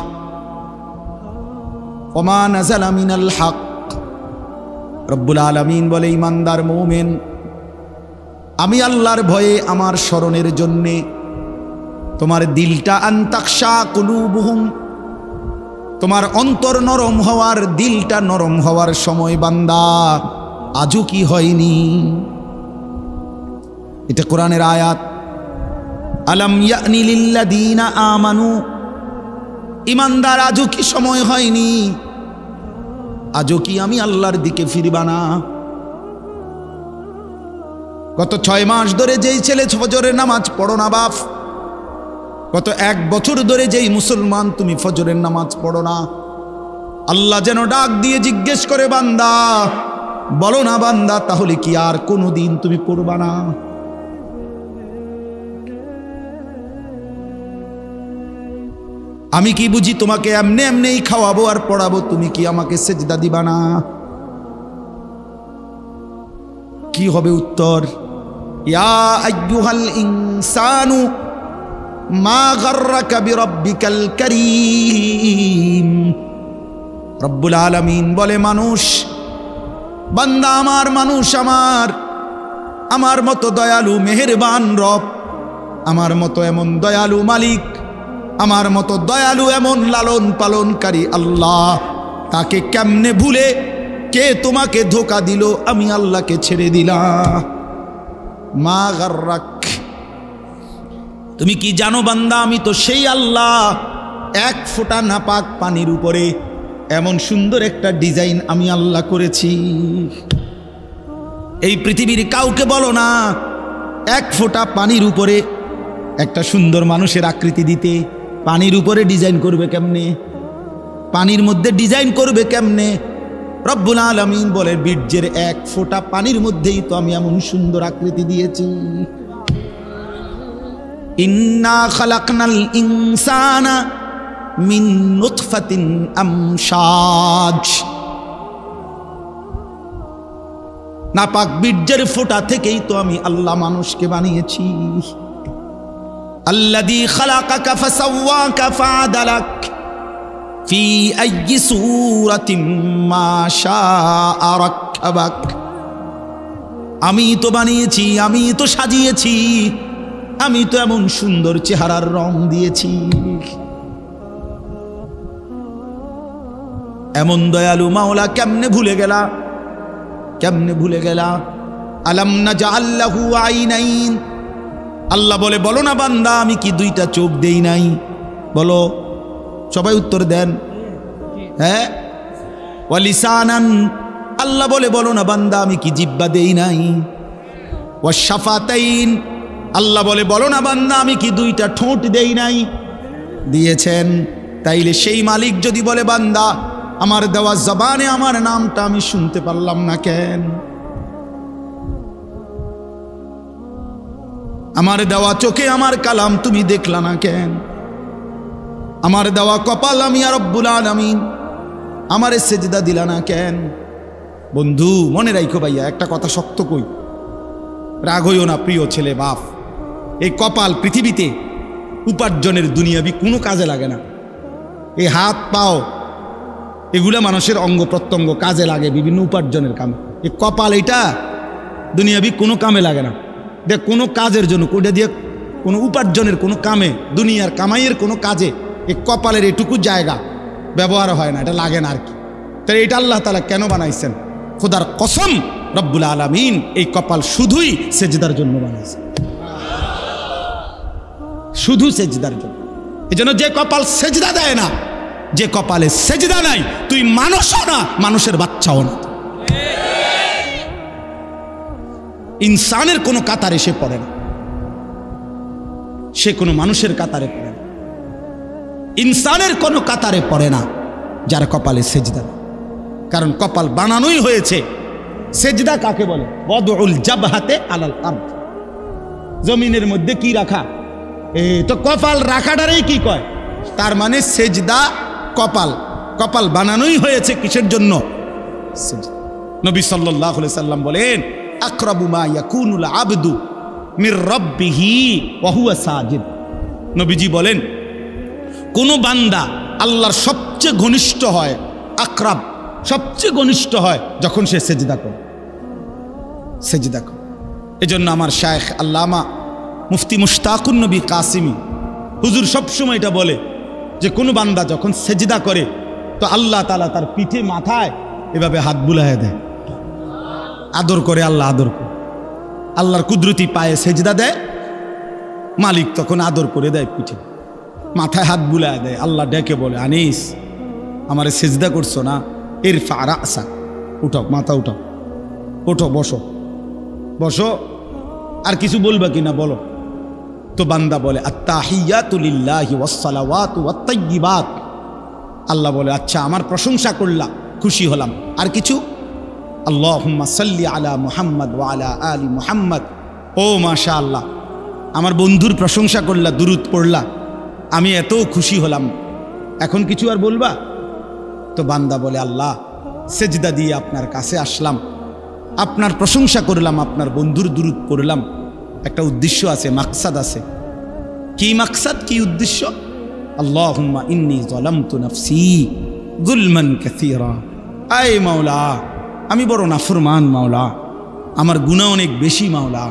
S1: ওয়া মা নাযালা মিনাল হক। রব্বুল আলামিন বলে, ঈমানদার মুমিন, আমি আল্লাহর ভয়ে, আমার স্মরণের জন্যে তোমার দিলটা, আন তাখশা কুলুবুহুম, তোমার অন্তর নরম হওয়ার, দিলটা নরম হওয়ার সময় বান্দা আজও কি হয়নি। এটা কোরআনের আয়াত। আলাম ইয়ানি লিল্লাযীনা আমানু, ঈমানদার আজও কি সময় হয়নি, আজও কি আমি আল্লাহর দিকে ফিরবা না। গত 6 মাস ধরে যেই ছেলে ফজরের নামাজ পড়ো না বাপ, গত 1 বছর ধরে যেই মুসলমান তুমি ফজরের নামাজ পড়ো না, আল্লাহ যেন ডাক দিয়ে জিজ্ঞেস করে, বান্দা বলো না বান্দা, তাহলে কি আর কোনোদিন তুমি পড়বা না। আমি কি বুঝি তোমাকে এমনি এমনিই খাওয়াবো আর পড়াবো, তুমি কি আমাকে সেজদা দিবা না? কি হবে উত্তর? ইয়া আইয়ুহাল ইনসানু মা গাররাকা বিরাব্বিকাল কারীম। রব্বুল আলামিন বলে, মানুষ, বান্দা আমার, মানুষ আমার মতো দয়ালু মেহেরবান রব, আমার মতো এমন দয়ালু মালিক আমার মতো দয়ালু এমন লালন পালনকারী আল্লাহ, তাকে কেমনে ভুলে কে তোমাকে ধোঁকা দিল, আমি আল্লাহকে ছেড়ে দিলাম। মা গাররাক, তুমি কি জানো বান্দা, আমি তো সেই আল্লাহ, এক ফোঁটা নাপাক পানির উপরে এমন সুন্দর একটা ডিজাইন আমি আল্লাহ করেছি। এই পৃথিবীর কাউকে বলো না এক ফোঁটা পানির উপরে একটা সুন্দর মানুষের আকৃতি দিতে। পানির উপরে ডিজাইন করবে কেমনে, পানির মধ্যে ডিজাইন করবে কেমনে? রব্বুল আলামিন বলে বীর্যের এক ফোঁটা পানির মধ্যেই তো আমি এমন সুন্দর আকৃতি দিয়েছি। ইন্না খালাকনাল ইনসানা মিন নুতফাতিন আমশাজ, নাপাক বীর্যের ফোঁটা থেকেই তো আমি আল্লাহ মানুষকে বানিয়েছি। আল্লাযী খালাকাকা ফাসাওয়াকা ফাআদালাক ফি আইয়ি সূরাতিন মা শাআ রাক্কাবাক, আমি তো বানিয়েছি, আমি তো সাজিয়েছি, আমি তো এমন সুন্দর চেহারার রং দিয়েছি। এমন দয়ালু মাওলা কেমনে ভুলে গেলা, কেমনে ভুলে গেলা? আলাম নাজআল লাহু আইনাইন, আল্লাহ বলে বলো না বান্দা আমি কি দুইটা চোখ দেই নাই? বলো, সবাই উত্তর দেন। হ্যাঁ, ওয়া লিসানান, আল্লাহ বলে বলো না বান্দা আমি কি জিহ্বা দেই নাই? ওয়া শাফাতাইন, আল্লাহ বলে বলো না বান্দা আমি কি দুইটা ঠোঁট দেই নাই? দিয়েছেন। তাইলে সেই মালিক যদি বলে বান্দা আমার দেওয়া জবানে আমার নামটা আমি শুনতে পারলাম না কেন? আমার দেওয়া চোখে আমার কালাম তুমি দেখলা না কেন? আমার দেওয়া কপাল আমি আর রব্বুল আলামিন আমারে সেজদা দিলা না কেন? বন্ধু মনে রাখো ভাইয়া, একটা কথা শক্ত কই, রাগ হইও না প্রিয় ছেলে বাপ, এই কপাল পৃথিবীতে উপার্জনের দুনিয়াবি কোনো কাজে লাগে না। এই হাত পাও এগুলা মানুষের অঙ্গ প্রত্যঙ্গ কাজে লাগে বিভিন্ন উপার্জনের কামে। এই কপাল এটা দুনিয়াবি কোনো কামে লাগে না, দেখ কোনো কাজের জন্য, কোটা দিয়ে কোনো উপার্জনের কোনো কামে, দুনিয়ার কামাইয়ের কোনো কাজে এই কপালের এটুকু জায়গা ব্যবহার হয় না, এটা লাগে না আর কি। তাই এটা আল্লাহ তাআলা কেন বানাইছেন? খোদার কসম রব্বুল আলামিন এই কপাল শুধুই সেজদার জন্য বানাইছেন, শুধু সেজদার জন্য। এই জন্য যে কপাল সেজদা দেয় না, যে কপালে সেজদা নাই, তুই মানুষও না, মানুষের বাচ্চাও না, ইনসানের কোনো কাতারে সে পড়ে না, সে কোনো মানুষের কাতারে পড়ে না, ইনসানের কোনো কাতারে পড়ে না যার কপালে সেজদা। কারণ কপাল বানানোই হয়েছে, সেজদা কাকে বলে? ওয়াদউল জাবহাতে আলাল আরদ, জমিনের মধ্যে কি রাখা, এই তো কপাল রাখাটারেই কি কয়? তার মানে সেজদা কপাল, কপাল বানানোই হয়েছে কিসের জন্য? সেজদা। নবী সাল্লাল্লাহু আলাইহি সাল্লাম বলেন আকরাবু মা ইয়াকুনুল আবদু মির রাব্বিহি ওয়া হুয়া সাজিদ। নবীজি বলেন কোন বান্দা আল্লাহর সবচেয়ে ঘনিষ্ঠ হয়, আকরাব সবচেয়ে ঘনিষ্ঠ হয় যখন সে সেজদা করে, সেজদা করে। এজন্য আমার শায়েখ আল্লামা মুফতি মুশতাকুন নবী কাসিমি হুজুর সবসময় এটা বলে যে কোনো বান্দা যখন সেজদা করে তো আল্লাহ তাআলা তার পিঠে মাথায় এভাবে হাত বুলায় দেয়, আদর করে, আল্লাহ আদর করে, আল্লাহর কুদরতি পায়ে সেজদা দেয়, মালিক তখন আদর করে দেয়, পিঠে মাথায় হাত বুলায় দেয়। আল্লাহ ডেকে বলে আনিস আমারে সেজদা করছো না, ইরফা রাসা, উঠাও মাথা উঠাও, ওঠো বসো, বসো, আর কিছু বলবা কিনা বলো। তো বান্দা বলে আত্তাহিয়াতু লিল্লাহি ওয়াসসালাওয়াতু ওয়াত-তাইয়্যিবাত, আল্লাহ বলে আচ্ছা আমার প্রশংসা করলা, খুশি হলাম, আর কিছু? আল্লাহুম্মা সাল্লি আলা মুহাম্মদ ওয়া আলা আলি মুহাম্মদ, ও মাশাআল্লাহ আমার বন্ধুর প্রশংসা করলা, দুরূদ পড়লা, আমি এত খুশি হলাম, এখন কিছু আর বলবা? তো বান্দা বলে আল্লাহ সেজদা দিয়ে আপনার কাছে আসলাম, আপনার প্রশংসা করলাম, আপনার বন্ধুর দুরূদ পড়লাম, একটা উদ্দেশ্য আছে, মাকসাদ আছে। কি মাকসাদ, কি উদ্দেশ্য? আল্লাহুম্মা ইন্নী যালামতু নাফসি যুলমান কাসীরা, আয় মাওলা আমি বড় নাফরমান মাওলা, আমার গুনাহ অনেক বেশি মাওলা,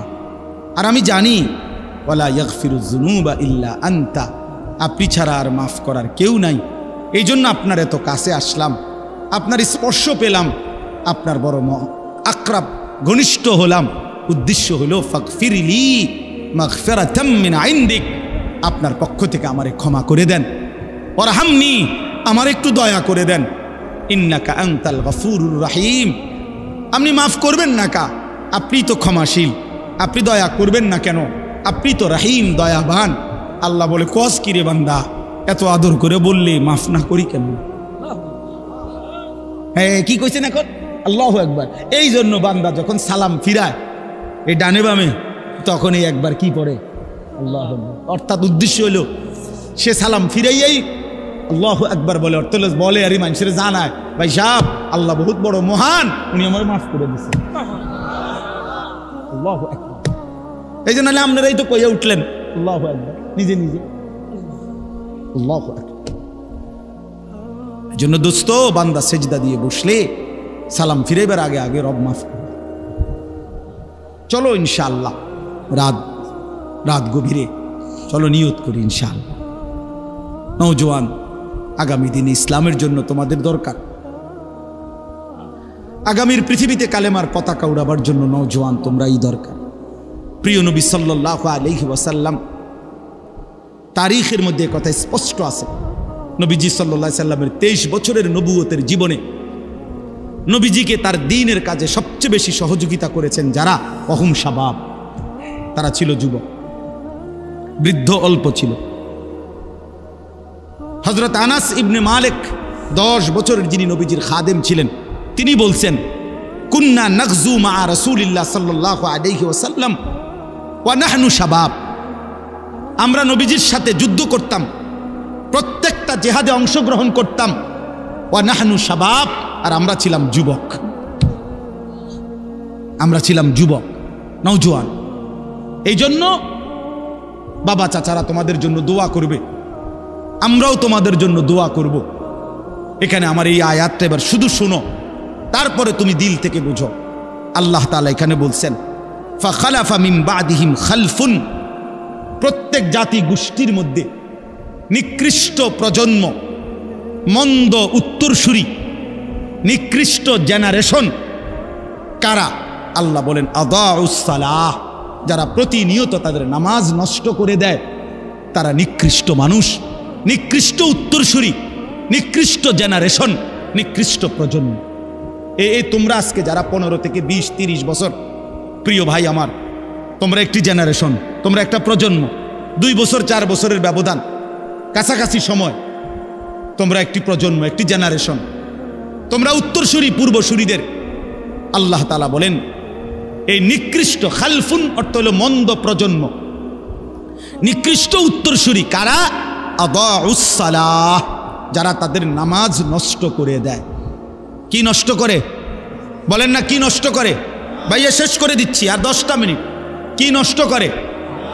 S1: আর আমি জানি ওয়ালা ইয়াগফিরুয যুনুবা ইল্লা আনতা, আপনি ছাড়া আর মাফ করার কেউ নাই। এই জন্য আপনার এত কাছে আসলাম, আপনার স্পর্শ পেলাম, আপনার বড় আকরাব ঘনিষ্ঠ হলাম। উদ্দেশ্য হলো ফাগফিরলি মাগফিরাতাম মিন ইনদিক, আপনার পক্ষ থেকে আমারে ক্ষমা করে দেন। ওয়ারহামনি, আমার একটু দয়া করে দেন। ইন্নাকা আনতাল গফুরুর রহিম, আপনি মাফ করবেন না কা? আপনি তো ক্ষমাশীল, আপনি দয়া করবেন না কেন? আপনি তো রহিম, দয়াবান। আল্লাহ বলে, কস কিরে বান্দা, এত আদর করে বললে মাফ না করি কেন? হ্যাঁ, কি কইছেন এখন? আল্লাহু আকবার। এই জন্য বান্দা যখন সালাম ফিরায় এই ডানে বামে, তখনই একবার কি পড়ে? আল্লাহু আকবার। অর্থাৎ উদ্দেশ্য হলো সে সালাম ফিরাইয়াই আল্লাহু আকবার বলে, অর্থ বলে আর মানুষের জানায়, ভাই সাহেব আল্লাহ বহুত বড় মহান, উনি আমার মাফ করে দিচ্ছেন। আল্লাহু আকবার। এই জন্য আপনারাই তো কইয়া উঠলেন আল্লাহু আকবার নিজে নিজে। আল্লাহু আকবার। এই জন্য দোস্ত, বান্দা সেজদা দিয়ে বসলে সালাম ফিরাইবার আগে আগে রব মাফ করে। চলো ইনশাআল্লাহ রাত গভীরে চলো নিয়ত করি ইনশাআল্লাহ। নওজোয়ান, আগামী দিনে ইসলামের জন্য তোমাদের দরকার। আগামীর পৃথিবীতে কালেমার পতাকা উড়াবার জন্য নওজোয়ান তোমরাই দরকার। প্রিয় নবী সাল্লাল্লাহু আলাইহি ওয়াসাল্লাম তারিখের মধ্যে কথা স্পষ্ট আছে। নবীজি সাল্লাল্লাহু আলাইহি সাল্লামের 23 বছরের নবুয়তের জীবনে নবীজিকে তার দ্বীনের কাজে সবচেয়ে বেশি সহযোগিতা করেছেন যারা, অহুম শাবাব, তারা ছিল যুবক, বৃদ্ধ অল্প ছিল। হযরত আনাস ইবনে মালিক 10 বছরের যিনি নবীজির খাদেম ছিলেন, তিনি বলছেন, কুন্না নাগজু মা রাসূলিল্লাহ সাল্লাল্লাহু আলাইহি ওয়াসাল্লাম ওয়া নাহনু শাবাব, আমরা নবীজির সাথে যুদ্ধ করতাম, প্রত্যেকটা জিহাদে অংশগ্রহণ করতাম। ওয়া নাহনু শাবাব, আর আমরা ছিলাম যুবক, আমরা ছিলাম যুবক, নওজোয়ান। এই জন্য বাবা চাচারা তোমাদের জন্য দোয়া করবে, আমরাও তোমাদের জন্য দোয়া করব। এখানে আমার এই আয়াতটা এবার শুধু শোনো, তারপরে তুমি দিল থেকে বুঝো। আল্লাহ তাআলা এখানে বলছেন, ফাখালাফা মিন বাদিহিম খালফুন, প্রত্যেক জাতি গোষ্ঠীর মধ্যে নিকৃষ্ট প্রজন্ম, মন্দ উত্তরসূরি, নিকৃষ্ট জেনারেশন কারা? আল্লাহ বলেন, আদাউস সালাহ, যারা প্রতিনিয়ত তাদের নামাজ নষ্ট করে দেয়, তারা নিকৃষ্ট মানুষ, নিকৃষ্ট উত্তরসূরি, নিকৃষ্ট জেনারেশন, নিকৃষ্ট প্রজন্ম। এই তোমরা আজকে যারা 15 থেকে 20-30 বছর, প্রিয় ভাই আমার, তোমরা একটি জেনারেশন, তোমরা একটা প্রজন্ম। 2 বছর 4 বছরের ব্যবধান, কাছাকাছি সময়, তোমরা একটি প্রজন্ম, একটি জেনারেশন, তোমরা উত্তরসূরি, পূর্বসূরিদের। আল্লাহ তাআলা বলেন, এই নিকৃষ্ট, খালফুন অর্থ হলো মন্দ প্রজন্ম, নিকৃষ্ট উত্তরসূরি কারা? আদাউস সালাহ, যারা তাদের নামাজ নষ্ট করে দেয়। কি নষ্ট করে? বলেন না, কি নষ্ট করে? ভাইয়া শেষ করে দিচ্ছি, আর 10টা মিনিট। কি নষ্ট করে?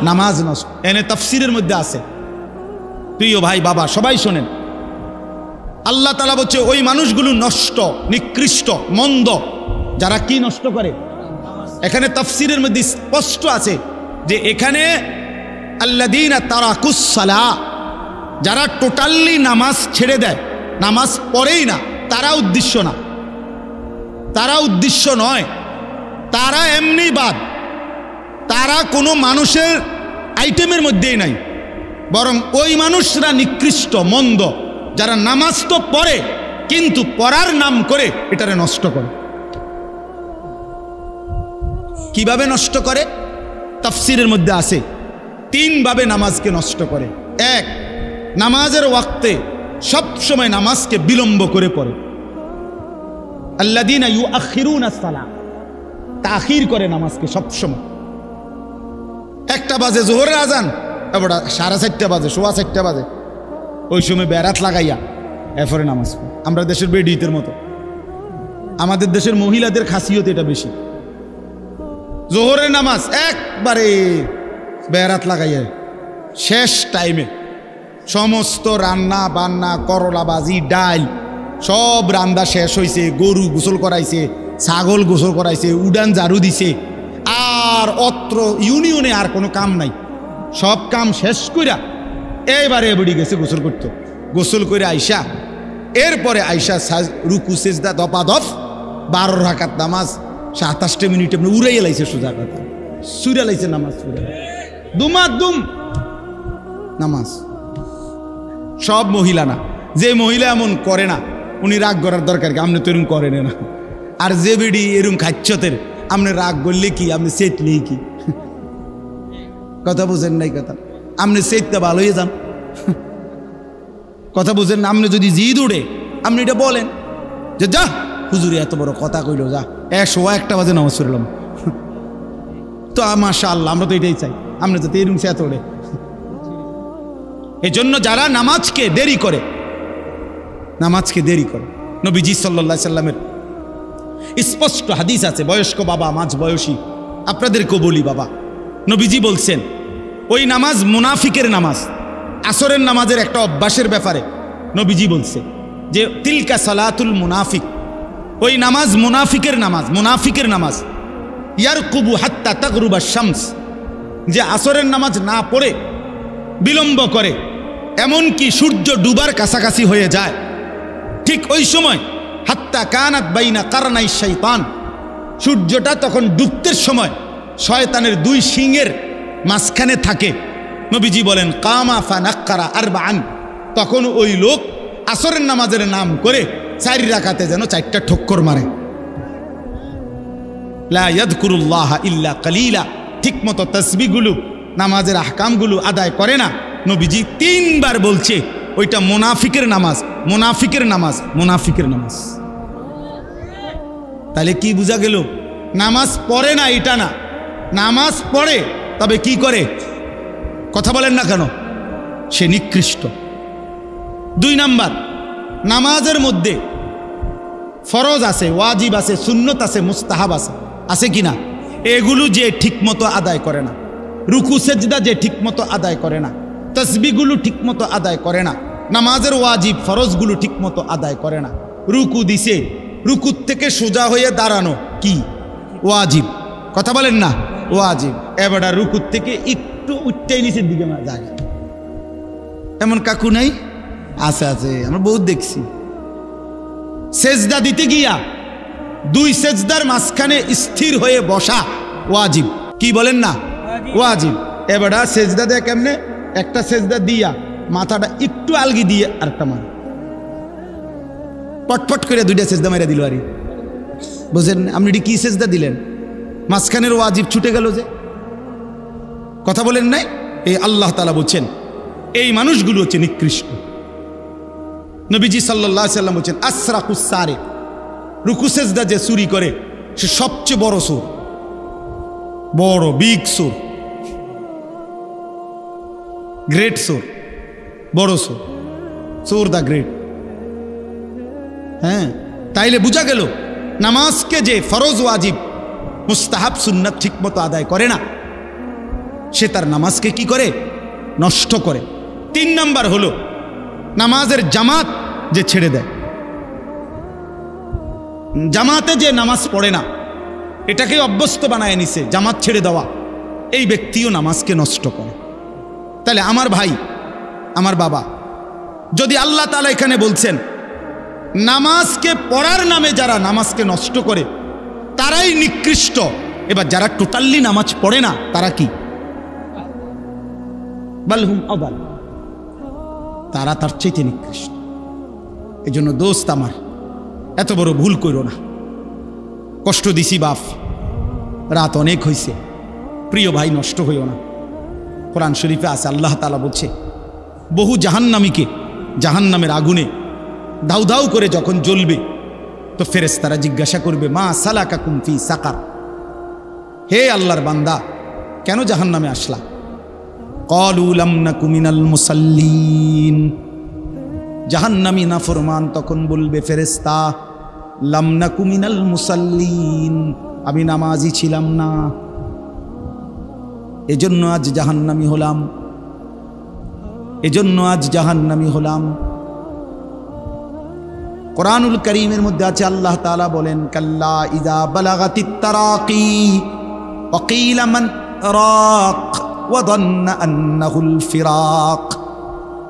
S1: নামাজ নষ্ট। এনে তাফসিরের মধ্যে আছে, প্রিয় ভাই বাবা সবাই শোনেন। আল্লাহ তাআলা বলছে ওই মানুষগুলো নষ্ট, নিকৃষ্ট, মন্দ, যারা কি নষ্ট করে। এখানে তাফসিরের মধ্যে স্পষ্ট আছে যে এখানে আল্লাযীনা তারাকুস সালাহ, যারা টোটালি নামাজ ছেড়ে দেয়, নামাজ পড়েই না, তারা উদ্দেশ্য না, তারা উদ্দেশ্য নয়, তারা এমনি বাদ, তারা কোনো মানুষের আইটেমের মধ্যেই নাই, বরং ওই মানুষরা নিকৃষ্ট, মন্দ, যারা নামাজ তো পড়ে কিন্তু পড়ার নাম করে এটারে নষ্ট করে। কিভাবে নষ্ট করে? তাফসিরের মধ্যে আছে 3 ভাবে নামাজকে নষ্ট করে। 1, নামাজের ওয়াক্তে সব সময় নামাজকে বিলম্ব করে পড়ে। আল্লাযীনা ইউআখিরুনাস সালাহ, তাখির করে নামাজকে সব সময়। 1টা বাজে জোহরের আজান, এবারে 4:30 বাজে, 4:15 বাজে, ওই সময় বেরাত লাগাইয়া এরপরে নামাজ পড়ে। আমরা দেশের বেডিতের মতো, আমাদের দেশের মহিলাদের খাসিয়ত এটা বেশি। জোহরের নামাজ একবারে বেরাত লাগাইয়া শেষ টাইমে সমস্ত রান্না বান্না, করলা ভাজি, ডাল সব রান্না শেষ হয়েছে, গরু গোসল করাইছে, ছাগল গোসল করাইছে, উডান ঝাড়ু দিছে, আর অত্র ইউনিয়নে আর কোনো কাম নাই। সব কাম শেষ কইরা এইবারে বুড়ি গেছে গোসল করতো, গোসল করে আইসা এরপরে আইসা রুকু সেজদা দপাদপ 12 রাকাত নামাজ 27 মিনিটে উড়াই লাইছে, সোজা কথা সুরা লাইছে নামাজ, দুমাদুম নামাজ। সব মহিলা না, যে মহিলা এমন করে না উনি রাগ করার দরকার কি, আপনি তো এরকম করেন না। আর যে বেডি এরকম খাচ্ছতের আপনি রাগ করলে কি, আপনি চেতলেই কি, কথা বুঝেন নাই কথা, আপনি চেততে ভালো হয়ে যান, কথা বুঝেন না। আপনি যদি জিদ উড়ে আপনি এটা বলেন যে যা হুজুরে এত বড় কথা কইল, যা 101টা বাজে নামাজ পড়লাম, তো মাশাআল্লাহ আমরা তো এটাই চাই, আমরা যাতে এরকম সে এত ওড়ে। এই জন্য যারা নামাজকে দেরি করে, নামাজকে দেরি করে, নবীজি সাল্লাল্লাহু আলাইহি সাল্লামের স্পষ্ট হাদিস আছে, বয়স্ক বাবা মাঝ বয়সী আপনাদেরকেও বলি বাবা, নবীজি বলছেন ওই নামাজ মুনাফিকের নামাজ। আসরের নামাজের একটা অভ্যাসের ব্যাপারে নবীজি বলছে যে তিলকা সালাতুল মুনাফিক, ওই নামাজ মুনাফিকের নামাজ, মুনাফিকের নামাজ। ইয়ারকুবু হাত্তা তাগরুবা শামস, যে আসরের নামাজ না পড়ে বিলম্ব করে এমনকি সূর্য ডুবার কাছাকাছি হয়ে যায়, ঠিক ওই সময় হাত্তা কানাত বাইনা কারনাই শাইতান, সূর্যটা তখন ডুবতের সময় শয়তানের 2 শিংয়ের মাঝখানে থাকে। নবীজি বলেন কামা ফানাক্কারা আরবাআন, তখন ওই লোক আসরের নামাজের নাম করে 4 রাকাতে যেন 4টা ঠক্কর মারে। লা ইয়াযকুরুল্লাহ ইল্লা কালিলা, ঠিক মতো তাসবিহগুলো নামাজের আহকামগুলো আদায় করে না। নবীজি 3 বার বলছে ওইটা মুনাফিকের নামাজ, মুনাফিকের নামাজ, মুনাফিকের নামাজ। তাহলে কি বোঝা গেল? নামাজ পড়ে না এটা না, নামাজ পড়ে তবে কি করে, কথা বলেন না কেন, সে নিকৃষ্ট। 2 নাম্বার, নামাজের মধ্যে ফরজ আছে, ওয়াজিব আছে, সুন্নত আছে, মুস্তাহাব আছে, আছে কিনা? এগুলো যে ঠিকমতো আদায় করে না, রুকু সেজদা যে ঠিকমতো আদায় করে না, তাসবিহগুলো ঠিকমতো আদায় করে না, নামাজের ওয়াজিব ফরজগুলো ঠিকমতো আদায় করে না, রুকু দিছে, রুকুর থেকে সোজা হয়ে দাঁড়ানো কি ওয়াজিব, কথা বলেন না, ওয়াজিব। এবার রুকুর থেকে একটু উঠতেই নিচের দিকে যায়, এমন কাকু নাই? আছে আছে, আমরা বহুত দেখছি। সেজদা দিতে গিয়া 2 সেজদার মাঝখানে স্থির হয়ে বসা ওয়াজিব, কি বলেন না, ওয়াজিব। এবার সেজদা দেয় কেমনে, একটা সেজদা দিয়া মাথাটা একটু আলগি দিয়ে আরেকটা মার, পটপট করে 2টা সেজদা মেরে দিল। আরে বুঝেন আপনি কি সেজদা দিলেন, মাঝখানের ওয়াজিব ছুটে গেল যে, কথা বলেন নাই? এই আল্লাহ তাআলা বলছেন এই মানুষগুলো হচ্ছে নিকৃষ্ট। নবীজি সাল্লাল্লাহু আলাইহি সাল্লাম বলছেন আসরাকুস সারিক, রুকু সেজদা যে চুরি করে সে সবচেয়ে বড় চোর, বড় বিগ চোর, গ্রেট চোর, বড় চোর, চোর দা গ্রেট। হ্যাঁ, তাইলে বোঝা গেল নামাজকে যে ফরজ ওয়াজিব মুস্তাহাব সুন্নাত ঠিকমতো আদায় করে না, সে তার নামাজকে কি করে, নষ্ট করে। 3 নাম্বার হলো নামাজের জামাত যে ছেড়ে দেয়, জামাতে যে নামাজ পড়ে না, এটাকে অভ্যস্ত বানায় নিছে জামাত ছেড়ে দেওয়া, এই ব্যক্তিও নামাজকে নষ্ট করে। তাহলে আমার ভাই, আমার বাবা, যদি আল্লাহ তাআলা এখানে বলছেন নামাজকে পড়ার নামে যারা নামাজকে নষ্ট করে তারাই নিকৃষ্ট, এবার যারা টোটালি নামাজ পড়ে না তারা কি, বালহুম আদাল, তারা তার চাইতে নিকৃষ্ট। এই জন্য দোস্ত আমার, এত বড় ভুল করো না। কষ্ট দিছি বাপ, রাত অনেক হয়েছে, প্রিয় ভাই নষ্ট হইও না। কোরআন শরীফে আছে আল্লাহ তাআলা বলছে বহু জাহান্নামীকে জাহান্নামের আগুনে দাউ দাউ করে যখন জ্বলবে তো ফেরেশতারা জিজ্ঞাসা করবে মা সালাকাকুম ফি সাকার, হে আল্লাহর বান্দা কেন জাহান্নামে আসলা? ক্বালু লাম নাকু মিনাল মুসাল্লিন, জাহান্নামী নাফরমান তখন বলবে ফেরেশতা লাম নাকু মিনাল মুসাল্লিন, আমি নামাজি ছিলাম না, এজন্য আজ জাহান্নামী হলাম, এজন্য আজ জাহান্নামী হলাম। কোরআনুল কারীমের মধ্যে আছে আল্লাহ তাআলা বলেন কাল্লা ইযা বালাগাতিত তারাকি ওয়া কিলা মান রাক ওয়া যান্না আন্নাহুল ফিরাক,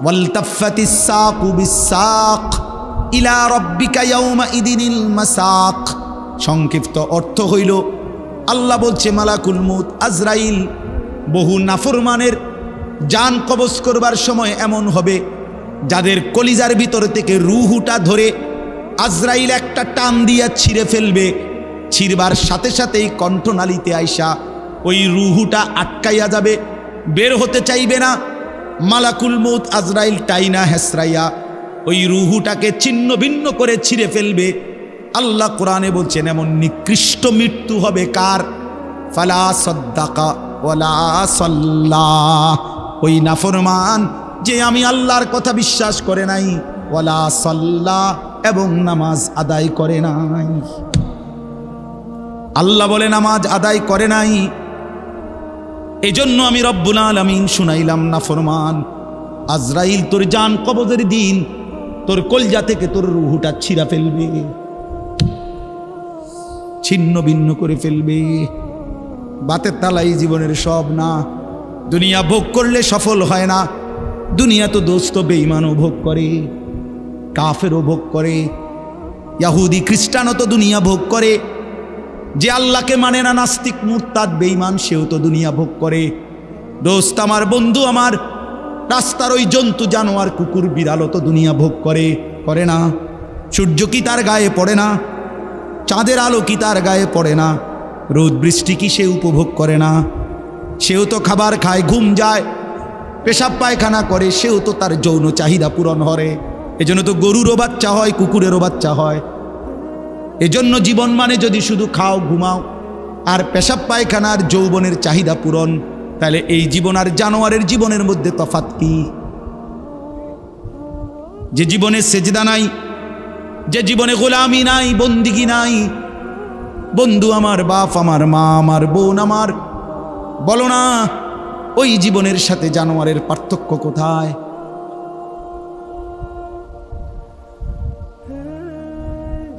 S1: ওয়ালতাফাতিস সাকু বিস-সাক ইলা রাব্বিকা ইয়াউমাইদিনিল মাসাক। সংক্ষিপ্ত অর্থ হইল, আল্লাহ বলছে মালাকুল মউত আজরাইল বহু নাফরমানের জান কবজ করবার সময় এমন হবে যাদের কলিজার ভিতর থেকে রূহটা ধরে আজরাইল একটা টান দিয়া ছিঁড়ে ফেলবে। ছিঁড়বার সাথে সাথেই কণ্ঠনালীতে আইসা ওই রূহটা আটকাইয়া যাবে, বের হতে চাইবে না। মালাকুল মউত আজরাইল টাইনা হেসরাইয়া ওই রূহটাকে ছিন্ন ভিন্ন করে ছিঁড়ে ফেলবে। আল্লাহ কোরআনে বলছেন এমন নিকৃষ্ট মৃত্যু হবে কার? ফালা সাদ্দাকা ওয়ালা সাল্লা, ওই নাফরমান যে আমি আল্লাহর কথা বিশ্বাস করে নাই, ওয়ালা সাল্লা এবং নামাজ আদায় করে নাই। আল্লাহ বলে নামাজ আদায় করে নাই, এজন্য আমি রব্বুল আলামিন শুনাইলাম নাফরমান আজরাইল তোর জান কবজের দিন তোর কলজা থেকে তোর রূহটা ছিঁড়া ফেলবে, ছিন্ন ভিন্ন করে ফেলবে। বাতের তালাই জীবনের সব না। দুনিয়া ভোগ করলে সফল হয় না। দুনিয়া তো দোস্ত বেঈমানও ভোগ করে, কাফেরও ভোগ করে, ইহুদি খ্রিস্টানও তো দুনিয়া ভোগ করে। যে আল্লাহকে মানে না, নাস্তিক মুরতাদ বেঈমান, সেও তো দুনিয়া ভোগ করে। দোস্ত আমার, বন্ধু আমার, রাস্তার ওই জন্তু জানোয়ার কুকুর বিড়ালও তো দুনিয়া ভোগ করে, করে না? সূর্য কি তার গায়ে পড়ে না? চাঁদের আলো কি তার গায়ে পড়ে না? রোদ বৃষ্টি কি সে উপভোগ করে না? সেও তো খাবার খায়, ঘুম যায়, পেশাব পায়খানা করে, সেও তো তার যৌন চাহিদা পূরণ করে। এজন্য তো গরুরও বাচ্চা হয়, কুকুরেরও বাচ্চা হয়। এজন্য জীবন মানে যদি শুধু খাও ঘুমাও আর পেশাব পায়খানার যৌবনের চাহিদা পূরণ, তাহলে এই জীবন আর জানোয়ারের জীবনের মধ্যে তফাৎ কি? যে জীবনে সেজদা নাই, যে জীবনে গোলামি নাই, বন্দিগি নাই, বন্ধু আমার, বাপ আমার, মা আমার, বোন আমার, বলো না ওই জীবনের সাথে জানোয়ারের পার্থক্য কোথায়?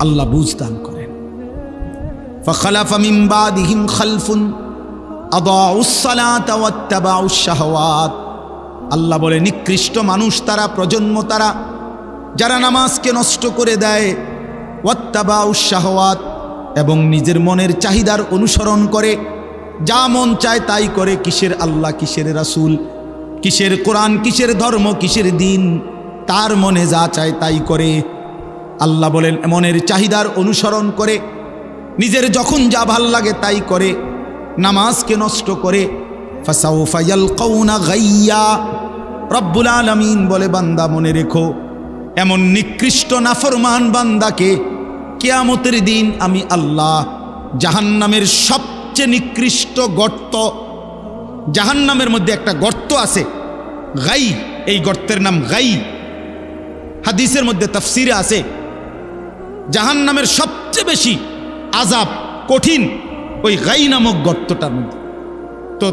S1: আল্লাহ বুঝ দান করেন। ফাখালাফা মিন বাদিহিম খালফুন আদাউস সালাতা ওয়াত্তাবাউশ শাহওয়াত। আল্লাহ বলে নিকৃষ্ট মানুষ তারা, প্রজন্ম তারা, যারা নামাজকে নষ্ট করে দেয়, ওয়াত্তাবাউশ শাহওয়াত, এবং নিজের মনের চাহিদার অনুসরণ করে, যা মন চায় তাই করে। কিসের আল্লাহ, কিসের রাসূল, কিসের কোরআন, কিসের ধর্ম, কিসের দিন, তার মনে যা চায় তাই করে। আল্লাহ বলেন মনের চাহিদার অনুসরণ করে, নিজের যখন যা ভাল লাগে তাই করে, নামাজকে নষ্ট করে। ফাসাউফা ইয়ালকাউনা গাইয়া। রব্বুল আলামিন বলে বান্দা মনে রেখো, এমন নিকৃষ্ট নাফরমান বান্দাকে কিয়ামতের দিন আমি আল্লাহ জাহান্নামের সবচেয়ে নিকৃষ্ট গর্ত, জাহান্নামের মধ্যে একটা গর্ত আছে গাই, এই গর্তের নাম গাই। হাদিসের মধ্যে তাফসিরে আছে জাহান্নামের সবচেয়ে বেশি আযাব কঠিন ওই গাই নামক গর্তটার মধ্যে। তো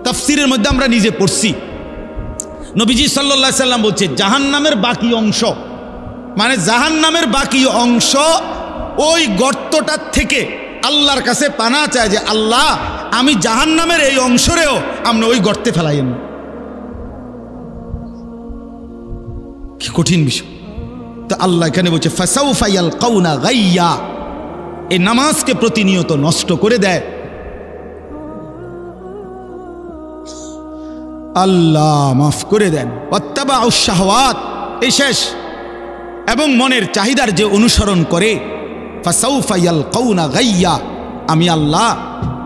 S1: তাফসিরের মধ্যে আমরা নিজে পড়ছি, নবীজি সাল্লাল্লাহু আলাইহি সাল্লাম বলছে জাহান্নামের বাকি অংশ, মানে জাহান্নামের বাকি অংশ ওই গর্তটার থেকে আল্লাহর কাছে পানা চায় যে আল্লাহ আমি জাহান্নামের এই অংশরেও আপনি ওই গর্তে ফেলাইয়েন। কি কঠিন বিষয়। তো আল্লাহ এখানে বলছে ফাসাউফা ইয়ালকাউনা গাইয়া, এই নামাজকে প্রতিনিয়ত নষ্ট করে দেয়। আল্লাহ মাফ করে দেন। ওয়াত্তাবাউশ শাহওয়াত, এই শেষ, এবং মনের চাহিদার যে অনুসরণ করে। ফাসাউফা ইয়ালকাউনা গাইয়া, আমি আল্লাহ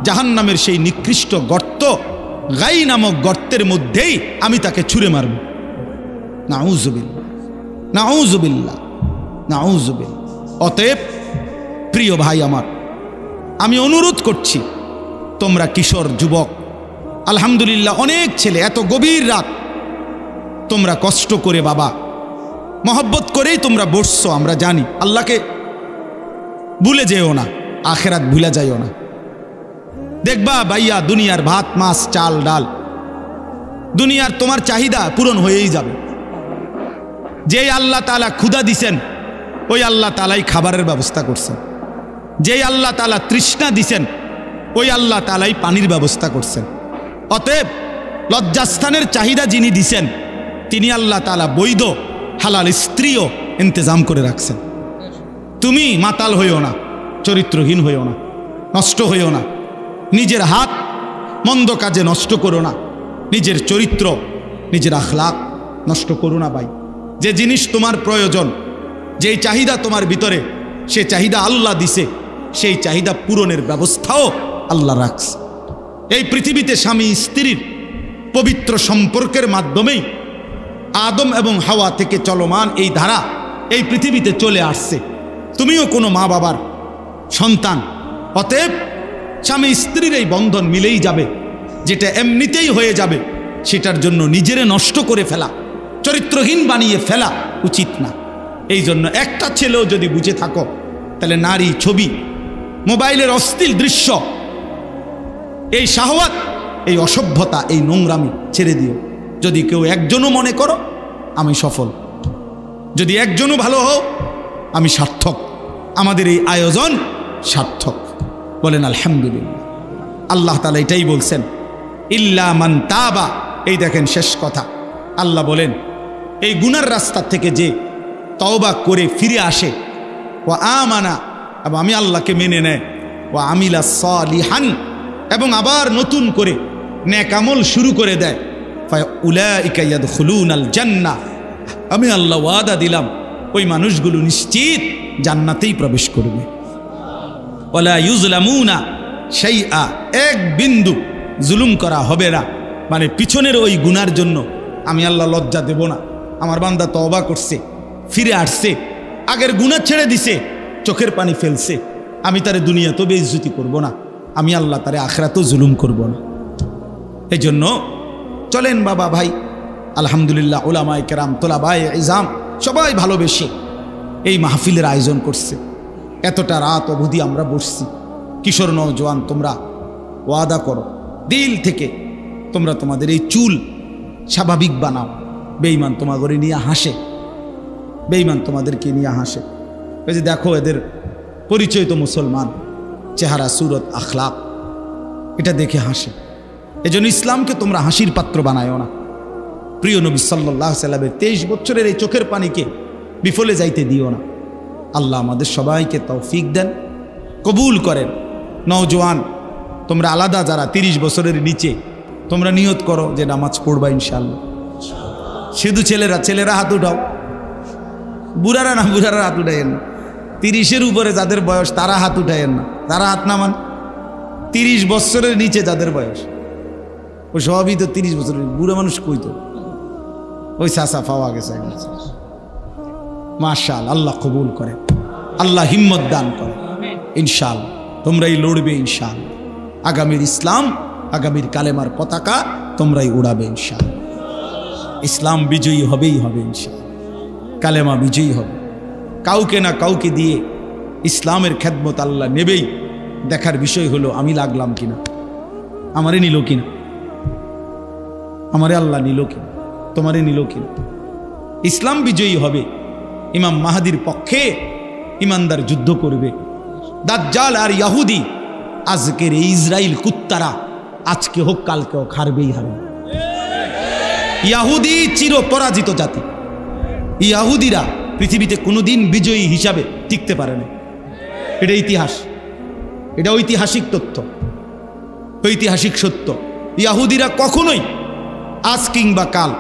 S1: জাহান্নামের সেই নিকৃষ্ট গর্ত গাই নামক গর্তের মধ্যেই আমি তাকে ছুঁড়ে মারব। নাউযুবিল্লাহ, নাউযুবিল্লাহ, নাউযুবিল্লাহ। অতএব প্রিয় ভাই আমার, আমি অনুরোধ করছি, তোমরা কিশোর যুবক, আলহামদুলিল্লাহ অনেক ছেলে, এত গভীর রাত তোমরা কষ্ট করে বাবা মহব্বত করেই তোমরা বসছো, আমরা জানি। আল্লাহকে ভুলে যেও না, আখেরাত ভুলে যাইও না। দেখবা ভাইয়া দুনিয়ার ভাত মাছ চাল ডাল, দুনিয়ার তোমার চাহিদা পূরণ হয়েই যাবে। যেই আল্লাহ তাআলা ক্ষুধা দিছেন ওই আল্লাহ তাআলাই খাবারের ব্যবস্থা করছেন। যেই আল্লাহ তাআলা তৃষ্ণা দিছেন ওই আল্লাহ তাআলাই পানির ব্যবস্থা করছেন। অতএব লজ্জাস্থানের চাহিদা যিনি দিছেন তিনি আল্লাহ তাআলা বৈধ হালাল স্ত্রীও ইন্তজাম করে রাখছেন। তুমি মাতাল হইও না, চরিত্রহীন হইও না, নষ্ট হইও না, নিজের হাত মন্দ কাজে নষ্ট করো না, নিজের চরিত্র নিজের আখলাক নষ্ট করো না। ভাই, যে জিনিস তোমার প্রয়োজন, যেই চাহিদা তোমার ভিতরে, সে চাহিদা আল্লাহ দিছে, সেই চাহিদা পূরণের ব্যবস্থাও আল্লাহ রাখছে। এই পৃথিবীতে স্বামী স্ত্রীর পবিত্র সম্পর্কের মাধ্যমেই আদম এবং হাওয়া থেকে চলমান এই ধারা এই পৃথিবীতে চলে আসছে। তুমিও কোনো মা বাবার সন্তান, অতএব স্বামী স্ত্রীর এই বন্ধন মিলেই যাবে। যেটা এমনিতেই হয়ে যাবে, সেটার জন্য নিজেরে নষ্ট করে ফেলা, চরিত্রহীন বানিয়ে ফেলা উচিত না। এই জন্য একটা ছেলেও যদি বুঝে থাকো, তাহলে নারী, ছবি, মোবাইলের অশ্লীল দৃশ্য, এই শাহওয়াত, এই অসভ্যতা, এই নোংরামি ছেড়ে দিও। যদি কেউ একজনও মনে করো আমি সফল, যদি একজনও ভালো হও আমি সার্থক, আমাদের এই আয়োজন সার্থক। বলেন আলহামদুলিল্লাহ। আল্লাহ তাআলা এটাই বলছেন, ইল্লা মান তাবা। এই দেখেন শেষ কথা, আল্লাহ বলেন এই গুনার রাস্তা থেকে যে তওবা করে ফিরে আসে, ওয়া আমানা, এবং আমি আল্লাহকে মেনে নেয়, ওয়া আমিলা সালিহান, এবং আবার নতুন করে নেক আমল শুরু করে দেয়, ফাউলাইকা ইয়াদখুলুনাল জান্নাহ, আমি আল্লাহ ওয়াদা দিলাম ওই মানুষগুলো নিশ্চিত জান্নাতেই প্রবেশ করবে। ওয়ালা ইউজলামুনা শাইআ, এক বিন্দু জুলুম করা হবে না। মানে পিছনের ওই গুনার জন্য আমি আল্লাহ লজ্জা দেব না। আমার বান্দা তওবা করছে, ফিরে আসছে, আগের গুনাহ ছেড়ে দিছে, চোখের পানি ফেলছে, আমি তারে দুনিয়াতেও বেইজ্জতি করব না, আমি আল্লাহ তারে আখিরাতেও জুলুম করব না। এই জন্য চলেন বাবা ভাই, আলহামদুলিল্লাহ, উলামায়ে কেরাম, তোলাবায়ে ইজাম সবাই ভালোবেসে এই মাহফিলের আয়োজন করছে। এতটা রাত অবধি আমরা বসছি। কিশোর নওজোয়ান, তোমরা ওয়াদা করো দিল থেকে, তোমরা তোমাদের এই চুল স্বাভাবিক বানাও। বেঈমান তোমাদের নিয়ে হাসে, বেঈমান তোমাদেরকে নিয়ে হাসে। এই যে দেখো, এদের পরিচয় তো মুসলমান, চেহারা, সুরত, আখলাক, এটা দেখে হাসে। এজন্য ইসলামকে তোমরা হাসির পাত্র বানায়ও না। প্রিয় নবী সাল্লাল্লাহু আলাইহি ওয়াসাল্লামের 23 বছরের এই চোখের পানিকে বিফলে যাইতে দিও না। আল্লাহ আমাদের সবাইকে তৌফিক দেন, কবুল করেন। নওজোয়ান, তোমরা আলাদা যারা 30 বছরের নিচে, তোমরা নিয়ত করো যে নামাজ পড়বা ইনশাআল্লাহ। শুধু ছেলেরা হাত উঠাও, বুড়ারা না, বুড়ারা হাত উঠাইয়েন না। 30-এর উপরে যাদের বয়স তারা হাত উঠাইয়েন না, তারা হাত নামান। 30 বছরের নিচে যাদের বয়স, ওই সবই তো 30 বছরের, বুড়া মানুষ কই তো, ওই চাচা পাওয়া গেছে। মাশাআল্লাহ, আল্লাহ কবুল করে, আল্লাহ হিম্মত দান করে। ইনশাআল্লাহ তোমরাই লড়বে, ইনশাআল্লাহ আগামীর ইসলাম, আগামীর কালেমার পতাকা তোমরাই উড়াবে ইনশাআল্লাহ। ইসলাম বিজয়ী হবেই হবে ইনশাআল্লাহ, কালেমা বিজয়ী হবে। কাউকে না কাউকে দিয়ে ইসলামের খেদমত আল্লাহ নেবেই। দেখার বিষয় হলো আমি লাগলাম কিনা, আমারে নিল কিনা, আমারে আল্লাহ নিল কিনা, তোমারে নিল কিনা। ইসলাম বিজয়ী হবে। ইমাম মাহাদির পক্ষে ইমানদার যুদ্ধ করবে। দাজ্জাল আর ইহুদি, আজকের এই ইসরাইল কুত্তারা আজকে হোক কালকে হোক হারবেই হারবে। ইহুদি চির পরাজিত জাতি। ইহুদিরা পৃথিবীতে কোনোদিন বিজয়ী হিসাবে টিকতে পারে না। এটা ইতিহাস, এটা ঐতিহাসিক তথ্য, ঐতিহাসিক সত্য। ইহুদিরা কখনোই আজ কিংবা কাল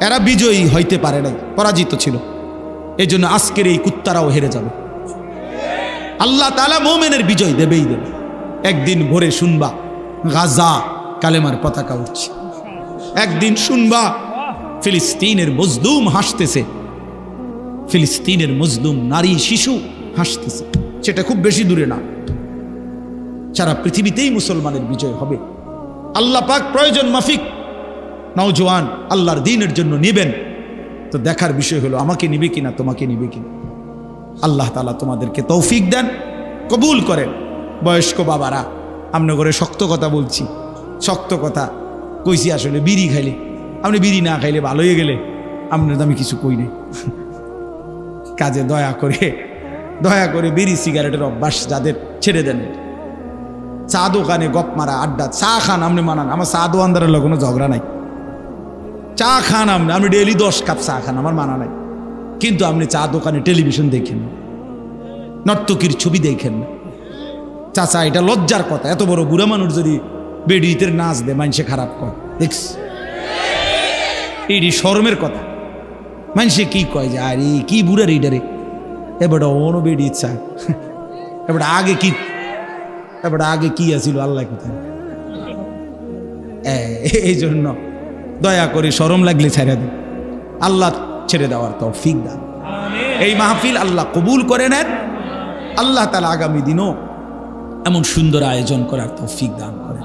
S1: এরা বিজয়ী হইতে পারে নাই, পরাজিত ছিল। এই জন্য আজকের এই কুত্তারাও হেরে যাবে। আল্লাহ তাআলা মুমিনের বিজয় দেবেই দেবে। একদিন ভোরে শুনবা গাজা কালেমার পতাকা উঠছে, একদিন শুনবা ফিলিস্তিনের মজলুম হাসতেছে, ফিলিস্তিনের মজলুম নারী শিশু হাসতেছে। সেটা খুব বেশি দূরে না, সারা পৃথিবীতেই মুসলমানের বিজয় হবে। আল্লাহ পাক প্রয়োজন মাফিক নওজোয়ান আল্লাহর দ্বীনের জন্য নেবেন। তো দেখার বিষয় হলো আমাকে নিবে কিনা, তোমাকে নিবে কিনা। আল্লাহ তাআলা তোমাদেরকে তৌফিক দেন, কবুল করেন। বয়স্ক বাবারা, আপনার ঘরে শক্ত কথা বলছি, শক্ত কথা কইছি। আসলে বিড়ি খাইলে, আপনি বিড়ি না খাইলে ভালো হয়ে গেলে আপনার তো আমি কিছু কই নাই। কাজে দয়া করে বিড়ি সিগারেটের অভ্যাস যাদের ছেড়ে দেন। চা দোকানে গপ মারা, আড্ডা, চা খান আপনি মানান, আমার চা দোকানদারের কোনো ঝগড়া নাই। চা খান আপনি, আমি ডেইলি 10 কাপ চা খান, আমার মানা নাই, কিন্তু আপনি চা দোকানে টেলিভিশন দেখেন না, নর্তকীর ছবি দেখেন না। চাচা এটা লজ্জার কথা, এত বড় বুড়া মানুষ যদি বেডিতের নাচ দে মানুষে খারাপ কর, দেখস এটি শরমের কথা। মানুষে কি কয় যে আরে কি বুড়ার এইটারে, এবার অন বেডি ইচ্ছা, এবার আগে কি আছিল আল্লাহ কোথায়। এই জন্য দয়া করে শরম লাগলে ছেড়ে দেন, আল্লাহ ছেড়ে দেওয়ার তৌফিক দান। এই মাহফিল আল্লাহ কবুল করে নেন, আল্লাহ তাআলা আগামী দিনও এমন সুন্দর আয়োজন করার তৌফিক দান করেন।